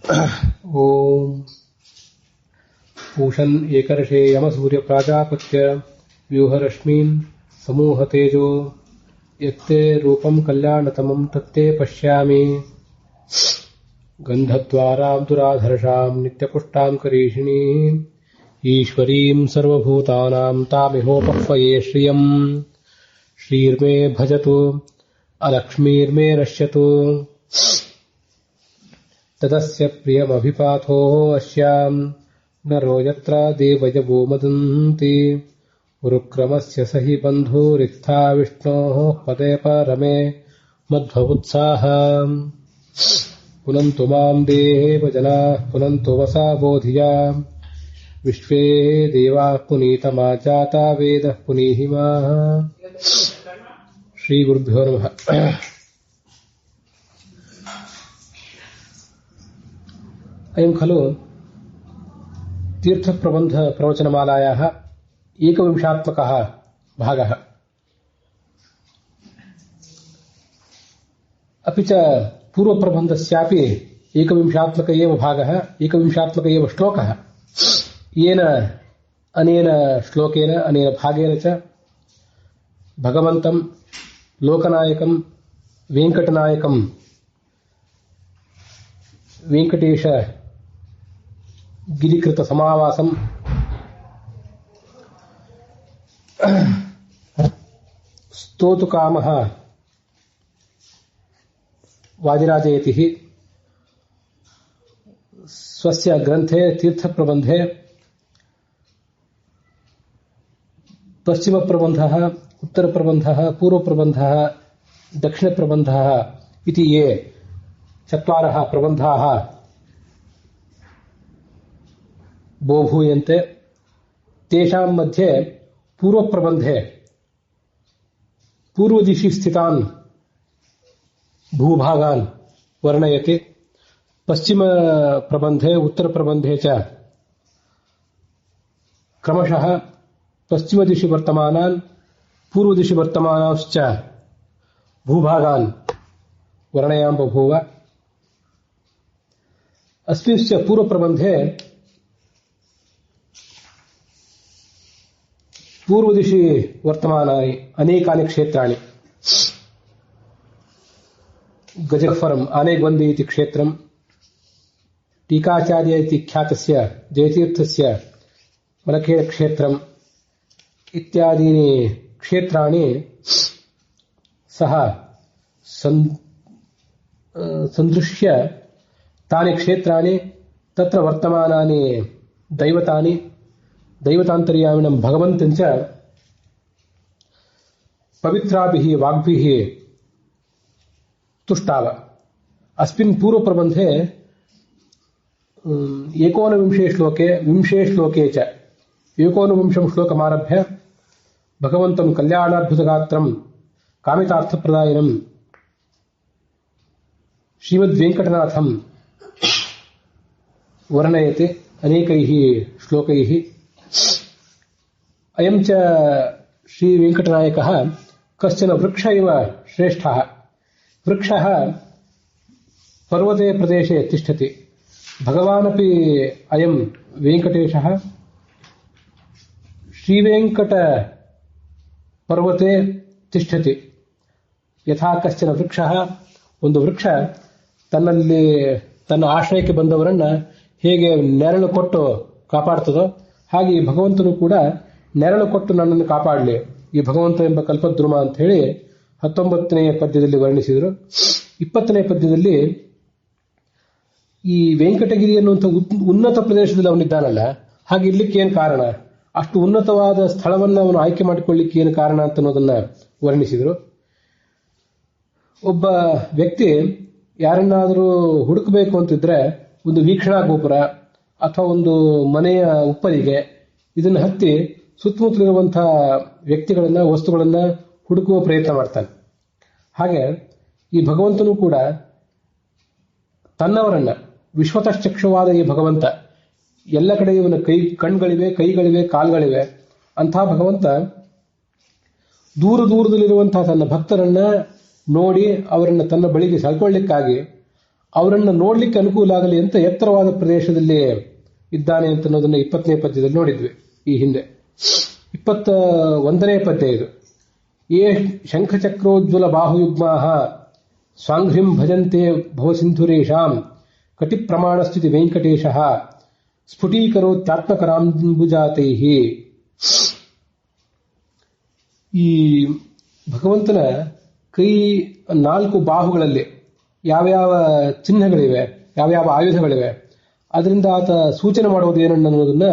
ಓಂ पूषन् एकर्षे यमसूर्यप्राजापत्य व्यूहरश्मीन् समूहतेजो यत्ते रूपं कल्याणतमं तत्ते पश्यामि गन्धद्वारां दुराधर्षां नित्यपुष्टां करीषिणीम् ईश्वरीं सर्वभूतानां तामिहोपह्वये श्रियम् श्रीर्मे भजतु अलक्ष्मीर्मे नश्यतु तदस्य प्रियमभिपाथो अस्याम् नरो यत्र देवयवो मदन्ति उरुक्रमस्य सहि बन्धुरित्था विष्णोः पदे परमे मध्वोत्साह पुनन्तु मां देव जनाः पुनन्तु वसा बोधिया विश्वे देवाः पुनीतमा जाता वेदः पुनीहिमाः श्रीगुरुभ्यो नमः। अयं खलु तीर्थप्रबन्ध प्रवचनमालायाः एकविंशात्मकः भागः। अपि च पूर्वप्रबन्धस्यापि एकविंशात्मक एव भागः, एकविंशात्मक एव श्लोकः। येन अनेन श्लोकेन अनेन भागेन च भगवन्तं लोकनायकं वेङ्कटनायकं वेङ्कटेश गिरिकृत समावासं स्तोतुकामः वादिराजयतिः स्वस्य ग्रन्थे तीर्थप्रबन्धे पश्चिमप्रबन्धः, उत्तरप्रबन्धः, पूर्वप्रबन्धः, दक्षिणप्रबन्धः इति ये चत्वारः प्रबन्धाः बोभूयन्ते तेषां मध्ये पूर्वप्रबन्धे पूर्वदिशि स्थितान् भूभागान् वर्णयति, पश्चिमप्रबन्धे उत्तरप्रबन्धे च क्रमशः पश्चिमदिशि वर्तमानान् पूर्वदिशि वर्तमानांश्च भूभागान् वर्णयाम बभूव। अस्मिंश्च पूर्वप्रबन्धे पूर्वदिशि वर्तमानानि अनेकानि क्षेत्राणि, गजफरम् आनेगवन्दी इति क्षेत्रम्, टीकाचार्य इति ख्यातस्य जयतीर्थस्य मलखेडक्षेत्रम् इत्यादीनि क्षेत्राणि सः सन्दृश्य तानि क्षेत्राणि तत्र वर्तमानानि दैवतानि दैवतान्तर्यामिणं भगवन्तं च पवित्राभिः वाग्भिः तुष्टाव। अस्मिन् पूर्वप्रबन्धे 19 श्लोके 20 श्लोके च 19 श्लोकमारभ्य भगवन्तं कल्याणाद्भुतगात्रं कामितार्थप्रदायिनं श्रीमद्वेङ्कटनाथं वर्णयति अनेकैः श्लोकैः। अयं च श्रीवेङ्कटनायकः कश्चन वृक्ष इव श्रेष्ठः। वृक्षः पर्वते प्रदेशे तिष्ठति। भगवानपि अयं वेङ्कटेशः श्रीवेङ्कटपर्वते तिष्ठति। यथा कश्चन वृक्षः, ಒಂದು ವೃಕ್ಷ ತನ್ನಲ್ಲಿ ತನ್ನ ಆಶ್ರಯಕ್ಕೆ ಬಂದವರನ್ನ ಹೇಗೆ ನೆರಳು ಕೊಟ್ಟು ಕಾಪಾಡ್ತದೋ ಹಾಗೆ ಈ ಭಗವಂತನು ಕೂಡ ನೆರಳು ಕೊಟ್ಟು ನನ್ನನ್ನು ಕಾಪಾಡಲಿ, ಈ ಭಗವಂತ ಎಂಬ ಕಲ್ಪದ್ರುಮ ಅಂತ ಹೇಳಿ 19ನೇ ಪದ್ಯದಲ್ಲಿ ವರ್ಣಿಸಿದರು. 20ನೇ ಪದ್ಯದಲ್ಲಿ ಈ ವೆಂಕಟಗಿರಿ ಅನ್ನುವಂಥ ಉನ್ನತ ಪ್ರದೇಶದಲ್ಲಿ ಅವನಿದ್ದಾನಲ್ಲ, ಹಾಗೆ ಇರ್ಲಿಕ್ಕೆ ಏನು ಕಾರಣ, ಅಷ್ಟು ಉನ್ನತವಾದ ಸ್ಥಳವನ್ನು ಅವನು ಆಯ್ಕೆ ಮಾಡಿಕೊಳ್ಳಿಕ್ಕೆ ಏನು ಕಾರಣ ಅಂತ ಅನ್ನೋದನ್ನ ವರ್ಣಿಸಿದರು. ಒಬ್ಬ ವ್ಯಕ್ತಿ ಯಾರನ್ನಾದರೂ ಹುಡುಕಬೇಕು ಅಂತಿದ್ರೆ ಒಂದು ವೀಕ್ಷಣಾ ಗೋಪುರ ಅಥವಾ ಒಂದು ಮನೆಯ ಉಪ್ಪರಿಗೆ ಇದನ್ನು ಹತ್ತಿ ಸುತ್ತಮುತ್ತಲಿರುವಂತಹ ವ್ಯಕ್ತಿಗಳನ್ನ ವಸ್ತುಗಳನ್ನ ಹುಡುಕುವ ಪ್ರಯತ್ನ ಮಾಡ್ತಾನೆ. ಹಾಗೆ ಈ ಭಗವಂತನು ಕೂಡ ತನ್ನವರನ್ನ ವಿಶ್ವತಶ್ಚಕ್ಷುವಾದ ಈ ಭಗವಂತ ಎಲ್ಲ ಕಡೆ ಇವನ ಕಣ್ಗಳಿವೆ, ಕೈಗಳಿವೆ, ಕಾಲ್ಗಳಿವೆ. ಅಂತಹ ಭಗವಂತ ದೂರದಲ್ಲಿರುವಂತಹ ತನ್ನ ಭಕ್ತರನ್ನ ನೋಡಿ ಅವರನ್ನ ತನ್ನ ಬಳಿಗೆ ಸೆಳ್ಕೊಳ್ಳಿಕ್ಕಾಗಿ ಅವರನ್ನು ನೋಡ್ಲಿಕ್ಕೆ ಅನುಕೂಲ ಆಗಲಿ ಅಂತ ಎತ್ತರವಾದ ಪ್ರದೇಶದಲ್ಲಿ ಇದ್ದಾನೆ ಅಂತ ಅನ್ನೋದನ್ನ 20ನೇ ಪದ್ಯದಲ್ಲಿ ನೋಡಿದ್ವಿ ಈ ಹಿಂದೆ. 21ನೇ ಪದ್ಯ ಇದು. ಯೇ ಶಂಖಚಕ್ರೋಜ್ವಲ ಬಾಹುಯುಗ್ಮಾ ಸ್ವಾಂಘ್ರಿಂ ಭಜಂತೆ ಭವಸಿಂಧುರೇಶಾಂ ಕಟಿ ಪ್ರಮಾಣ ಸ್ಥಿತಿ ವೆಂಕಟೇಶ ಸ್ಫುಟೀಕರೋತ್ಯಾತ್ಮಕರಾಂಬುಜಾತೈ. ಈ ಭಗವಂತನ ಕೈ 4 ಬಾಹುಗಳಲ್ಲಿ ಯಾವ್ಯಾವ ಚಿಹ್ನೆಗಳಿವೆ, ಯಾವ್ಯಾವ ಆಯುಧಗಳಿವೆ, ಅದರಿಂದ ಆತ ಸೂಚನೆ ಮಾಡುವುದು ಏನನ್ನೋದನ್ನ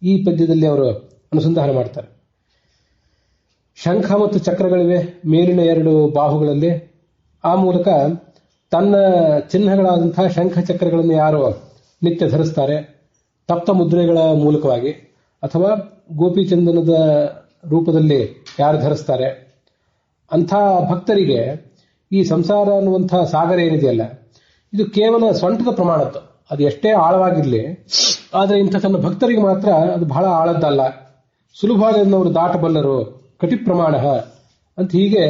ಈ ಪದ್ಯದಲ್ಲಿ ಅವರು ಅನುಸಂಧಾನ ಮಾಡ್ತಾರೆ. ಶಂಖ ಮತ್ತು ಚಕ್ರಗಳಿವೆ ಮೇಲಿನ 2 ಬಾಹುಗಳಲ್ಲಿ. ಆ ಮೂಲಕ ತನ್ನ ಚಿಹ್ನೆಗಳಾದಂತಹ ಶಂಖ ಚಕ್ರಗಳನ್ನು ಯಾರು ನಿತ್ಯ ಧರಿಸ್ತಾರೆ, ತಪ್ತ ಮುದ್ರೆಗಳ ಮೂಲಕವಾಗಿ ಅಥವಾ ಗೋಪಿಚಂದನದ ರೂಪದಲ್ಲಿ ಯಾರು ಧರಿಸ್ತಾರೆ, ಅಂಥ ಭಕ್ತರಿಗೆ ಈ ಸಂಸಾರ ಅನ್ನುವಂತಹ ಸಾಗರ ಏನಿದೆಯಲ್ಲ, ಇದು ಕೇವಲ ಸೊಂಟದ ಪ್ರಮಾಣದ್ದು. ಅದು ಎಷ್ಟೇ ಆಳವಾಗಿರಲಿ, ಆದರೆ ಇಂಥ ತನ್ನ ಭಕ್ತರಿಗೆ ಮಾತ್ರ ಅದು ಬಹಳ ಆಳದ್ದಲ್ಲ, ಸುಲಭವಾಗಿ ಅವರು ದಾಟಬಲ್ಲರು. ಕಟಿ ಪ್ರಮಾಣ ಅಂತ ಹೀಗೆ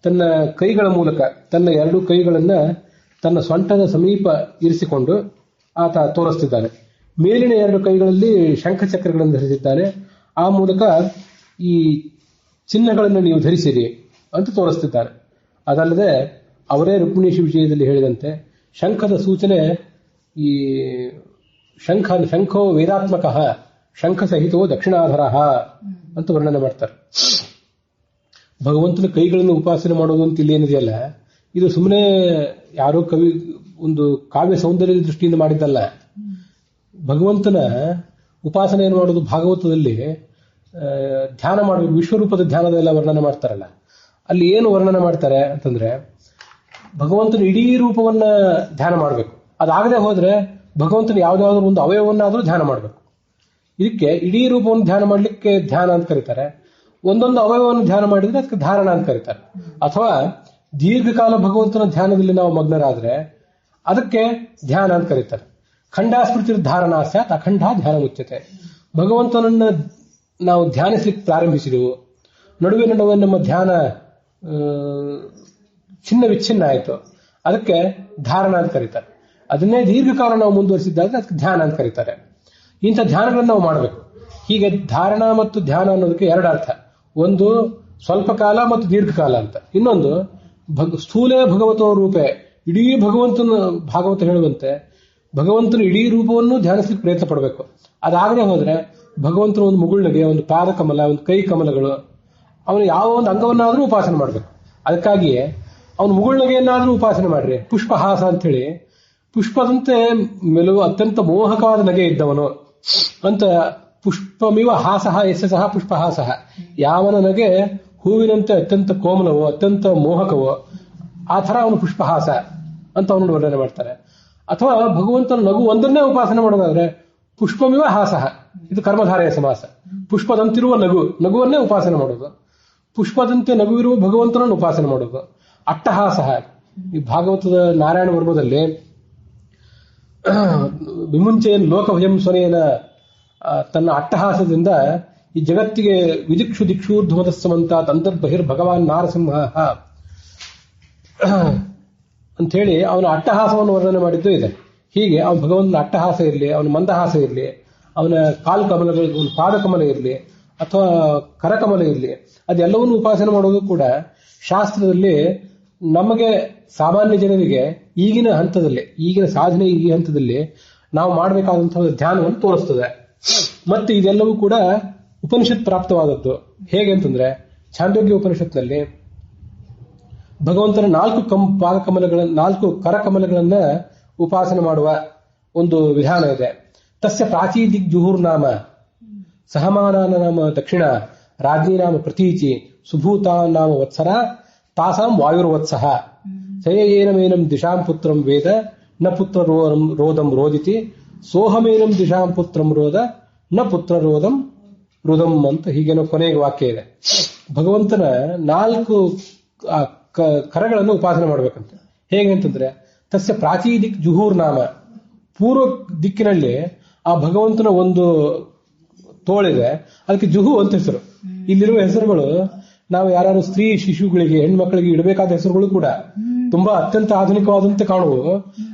ತನ್ನ ಕೈಗಳ ಮೂಲಕ ತನ್ನ 2 ಕೈಗಳನ್ನ ತನ್ನ ಸೊಂಟದ ಸಮೀಪ ಇರಿಸಿಕೊಂಡು ಆತ ತೋರಿಸ್ತಿದ್ದಾನೆ. ಮೇಲಿನ 2 ಕೈಗಳಲ್ಲಿ ಶಂಖಚಕ್ರಗಳನ್ನು ಧರಿಸಿದ್ದಾನೆ. ಆ ಮೂಲಕ ಈ ಚಿಹ್ನೆಗಳನ್ನು ನೀವು ಧರಿಸಿರಿ ಅಂತ ತೋರಿಸ್ತಿದ್ದಾರೆ. ಅದಲ್ಲದೆ ಅವರೇ ರುಕ್ಮಿಣೀಶಿ ವಿಷಯದಲ್ಲಿ ಹೇಳಿದಂತೆ ಶಂಖದ ಸೂಚನೆ ಈ ಶಂಖೋ ವೇದಾತ್ಮಕ ಶಂಖ ಸಹಿತೋ ದಕ್ಷಿಣಾಧರ ಅಂತ ವರ್ಣನೆ ಮಾಡ್ತಾರೆ. ಭಗವಂತನ ಕೈಗಳನ್ನು ಉಪಾಸನೆ ಮಾಡೋದು ಅಂತ ಇಲ್ಲಿ ಏನಿದೆಯಲ್ಲ, ಇದು ಸುಮ್ಮನೆ ಯಾರೋ ಕವಿ ಒಂದು ಕಾವ್ಯ ಸೌಂದರ್ಯದ ದೃಷ್ಟಿಯಿಂದ ಮಾಡಿದ್ದಲ್ಲ. ಭಗವಂತನ ಉಪಾಸನೆಯನ್ನು ಮಾಡೋದು ಭಾಗವತದಲ್ಲಿ ಧ್ಯಾನ ಮಾಡಬೇಕು, ವಿಶ್ವರೂಪದ ಧ್ಯಾನದೆಲ್ಲ ವರ್ಣನೆ ಮಾಡ್ತಾರಲ್ಲ, ಅಲ್ಲಿ ಏನು ವರ್ಣನೆ ಮಾಡ್ತಾರೆ ಅಂತಂದ್ರೆ ಭಗವಂತನ ಇಡೀ ರೂಪವನ್ನ ಧ್ಯಾನ ಮಾಡಬೇಕು. ಅದಾಗದೆ ಹೋದ್ರೆ ಭಗವಂತನ ಯಾವುದಾದ್ರೂ ಒಂದು ಅವಯವನ್ನಾದ್ರೂ ಧ್ಯಾನ ಮಾಡಬೇಕು. ಇದಕ್ಕೆ ಇಡೀ ರೂಪವನ್ನು ಧ್ಯಾನ ಮಾಡಲಿಕ್ಕೆ ಧ್ಯಾನ ಅಂತ ಕರೀತಾರೆ. ಒಂದೊಂದು ಅವಯವವನ್ನು ಧ್ಯಾನ ಮಾಡಿದ್ರೆ ಅದಕ್ಕೆ ಧಾರಣ ಅಂತ ಕರೀತಾರೆ. ಅಥವಾ ದೀರ್ಘಕಾಲ ಭಗವಂತನ ಧ್ಯಾನದಲ್ಲಿ ನಾವು ಮಗ್ನರಾದ್ರೆ ಅದಕ್ಕೆ ಧ್ಯಾನ ಅಂತ ಕರೀತಾರೆ. ಖಂಡಾಸ್ಮೃತಿ ಧಾರಣಾ ಸ್ಯಾತ್ ಅಖಂಡ ಧ್ಯಾನ ಮುಚ್ಚತೆ. ಭಗವಂತನನ್ನ ನಾವು ಧ್ಯಾನಿಸಲಿಕ್ಕೆ ಪ್ರಾರಂಭಿಸಿದೆವು, ನಡುವೆ ನಮ್ಮ ಧ್ಯಾನ ಚಿನ್ನ ವಿಚ್ಛಿನ್ನ ಆಯಿತು, ಅದಕ್ಕೆ ಧಾರಣ ಅಂತ ಕರೀತಾರೆ. ಅದನ್ನೇ ದೀರ್ಘಕಾಲ ನಾವು ಮುಂದುವರಿಸಿದಾಗ ಅದಕ್ಕೆ ಧ್ಯಾನ ಅಂತ ಕರೀತಾರೆ. ಇಂಥ ಧ್ಯಾನಗಳನ್ನು ನಾವು ಮಾಡಬೇಕು. ಹೀಗೆ ಧಾರಣ ಮತ್ತು ಧ್ಯಾನ ಅನ್ನೋದಕ್ಕೆ 2 ಅರ್ಥ. ಒಂದು ಸ್ವಲ್ಪ ಕಾಲ ಮತ್ತು ದೀರ್ಘಕಾಲ ಅಂತ, ಇನ್ನೊಂದು ಸ್ಥೂಲೇ ಭಗವತೋ ರೂಪೆ, ಇಡೀ ಭಗವಂತನ ಭಾಗವತ ಹೇಳುವಂತೆ ಭಗವಂತನ ಇಡೀ ರೂಪವನ್ನು ಧ್ಯಾನಿಸಲಿಕ್ಕೆ ಪ್ರಯತ್ನ ಪಡಬೇಕು. ಅದಾಗದೆ ಹೋದ್ರೆ ಭಗವಂತನ ಒಂದು ಮುಗುಳ್ನಗೆ, ಒಂದು ಪಾದ ಕಮಲ, ಒಂದು ಕೈ ಕಮಲಗಳು, ಅವನು ಯಾವ ಒಂದು ಅಂಗವನ್ನಾದರೂ ಉಪಾಸನೆ ಮಾಡಬೇಕು. ಅದಕ್ಕಾಗಿಯೇ ಅವನು ಮುಗುಳ್ನಗೆಯನ್ನಾದರೂ ಉಪಾಸನೆ ಮಾಡ್ರಿ. ಪುಷ್ಪಹಾಸ ಅಂತ ಹೇಳಿ, ಪುಷ್ಪದಂತೆ ಮೆಲುವು ಅತ್ಯಂತ ಮೋಹಕವಾದ ನಗೆ ಇದ್ದವನು ಅಂತ. ಪುಷ್ಪಮಿವ ಹಾಸಃ ಯಸ್ಯ ಸಹ ಪುಷ್ಪಹಾಸಃ. ಯಾವನ ನಗೆ ಹೂವಿನಂತೆ ಅತ್ಯಂತ ಕೋಮಲವೋ ಅತ್ಯಂತ ಮೋಹಕವೋ ಆ ಥರ ಅವನು ಪುಷ್ಪಹಾಸ ಅಂತ ಅವನು ವರ್ಣನೆ ಮಾಡ್ತಾರೆ. ಅಥವಾ ಭಗವಂತನ ನಗು ಒಂದನ್ನೇ ಉಪಾಸನೆ ಮಾಡೋದಾದ್ರೆ ಪುಷ್ಪಮಿವ ಹಾಸಃ, ಇದು ಕರ್ಮಧಾರೆಯ ಸಮಾಸ. ಪುಷ್ಪದಂತಿರುವ ನಗುವನ್ನೇ ಉಪಾಸನೆ ಮಾಡೋದು, ಪುಷ್ಪದಂತೆ ನಗುವಿರುವ ಭಗವಂತನನ್ನು ಉಪಾಸನೆ ಮಾಡೋದು. ಅಟ್ಟಹಾಸಃ, ಈ ಭಾಗವತದ ನಾರಾಯಣ ವರ್ಮದಲ್ಲಿ ವಿಮುಂಚೆಯನ್ನು ಲೋಕಭಯಂ ಸ್ವನೇನ ತನ್ನ ಅಟ್ಟಹಾಸದಿಂದ ಈ ಜಗತ್ತಿಗೆ ವಿದಿಕ್ಷು ದಿಕ್ಷೂರ್ಧ್ವಮದಸ್ಸಮಂತ ಅಂತರ್ಬಹಿರ್ ಭಗವಾನ್ ನಾರಸಿಂಹ ಅಂತ ಹೇಳಿ ಅವನ ಅಟ್ಟಹಾಸವನ್ನು ವರ್ಣನೆ ಮಾಡಿದ್ದು ಇದೆ. ಹೀಗೆ ಅವನ ಭಗವಂತನ ಅಟ್ಟಹಾಸ ಇರಲಿ, ಅವನ ಮಂದಹಾಸ ಇರಲಿ, ಅವನ ಕಾಲು ಕಮಲಗಳು, ಪಾದಕಮಲ ಇರಲಿ ಅಥವಾ ಕರಕಮಲ ಇರಲಿ, ಅದೆಲ್ಲವನ್ನೂ ಉಪಾಸನೆ ಮಾಡೋದು ಕೂಡ ಶಾಸ್ತ್ರದಲ್ಲಿ ನಮಗೆ ಸಾಮಾನ್ಯ ಜನರಿಗೆ ಈಗಿನ ಹಂತದಲ್ಲಿ, ಈಗಿನ ಸಾಧನೆ ಈ ಹಂತದಲ್ಲಿ ನಾವು ಮಾಡಬೇಕಾದಂತಹ ಧ್ಯಾನವನ್ನು ತೋರಿಸ್ತದೆ. ಮತ್ತೆ ಇದೆಲ್ಲವೂ ಕೂಡ ಉಪನಿಷತ್ ಪ್ರಾಪ್ತವಾದದ್ದು. ಹೇಗೆ ಅಂತಂದ್ರೆ ಛಾಂದೋಗ್ಯ ಉಪನಿಷತ್ನಲ್ಲಿ ಭಗವಂತನ 4 ಕರಕಮಲಗಳನ್ನ ಉಪಾಸನೆ ಮಾಡುವ ಒಂದು ವಿಧಾನ ಇದೆ. ತಸ್ಯ ಪ್ರಾಚೀ ದಿಗ್ಜುಹುರ್ ನಾಮ ಸಹಮಾನ ನಾಮ ದಕ್ಷಿಣ ರಾಜ್ಞಿ ನಾಮ ಪ್ರತೀಚಿ ಸುಭೂತಾ ನಾಮ ವತ್ಸರ ತಾಸಾಂ ವಾಯುರ್ವತ್ಸಃ ಸಯೇನಮೇನಂ ದಿಶಾಂ ಪುತ್ರಂ ವೇದ ನ ಪುತ್ರ ರೋದಂ ರೋದಿತಿ ಸೋಹಮೇನಂ ದಿಶಾಂ ಪುತ್ರಂ ರೋದ ನ ಪುತ್ರ ರೋದಂ ರುದಂ ಅಂತ ಹೀಗೇನೋ ಕೊನೆಗೆ ವಾಕ್ಯ ಇದೆ. ಭಗವಂತನ 4 ಕರಗಳನ್ನು ಉಪಾಸನೆ ಮಾಡಬೇಕಂತ. ಹೇಗೆ ಅಂತಂದ್ರೆ ತಸ್ಯ ಪ್ರಾಚೀ ದಿಕ್ ಜುಹೂರ್ ನಾಮ, ಪೂರ್ವ ದಿಕ್ಕಿನಲ್ಲಿ ಆ ಭಗವಂತನ ಒಂದು ತೋಳಿದೆ, ಅದಕ್ಕೆ ಜುಹು ಅಂತ ಹೆಸರು. ಇಲ್ಲಿರುವ ಹೆಸರುಗಳು ನಾವು ಯಾರು ಸ್ತ್ರೀ ಶಿಶುಗಳಿಗೆ ಹೆಣ್ಮಕ್ಳಿಗೆ ಇಡಬೇಕಾದ ಹೆಸರುಗಳು ಕೂಡ ತುಂಬಾ ಅತ್ಯಂತ ಆಧುನಿಕವಾದಂತೆ ಕಾಣುವು,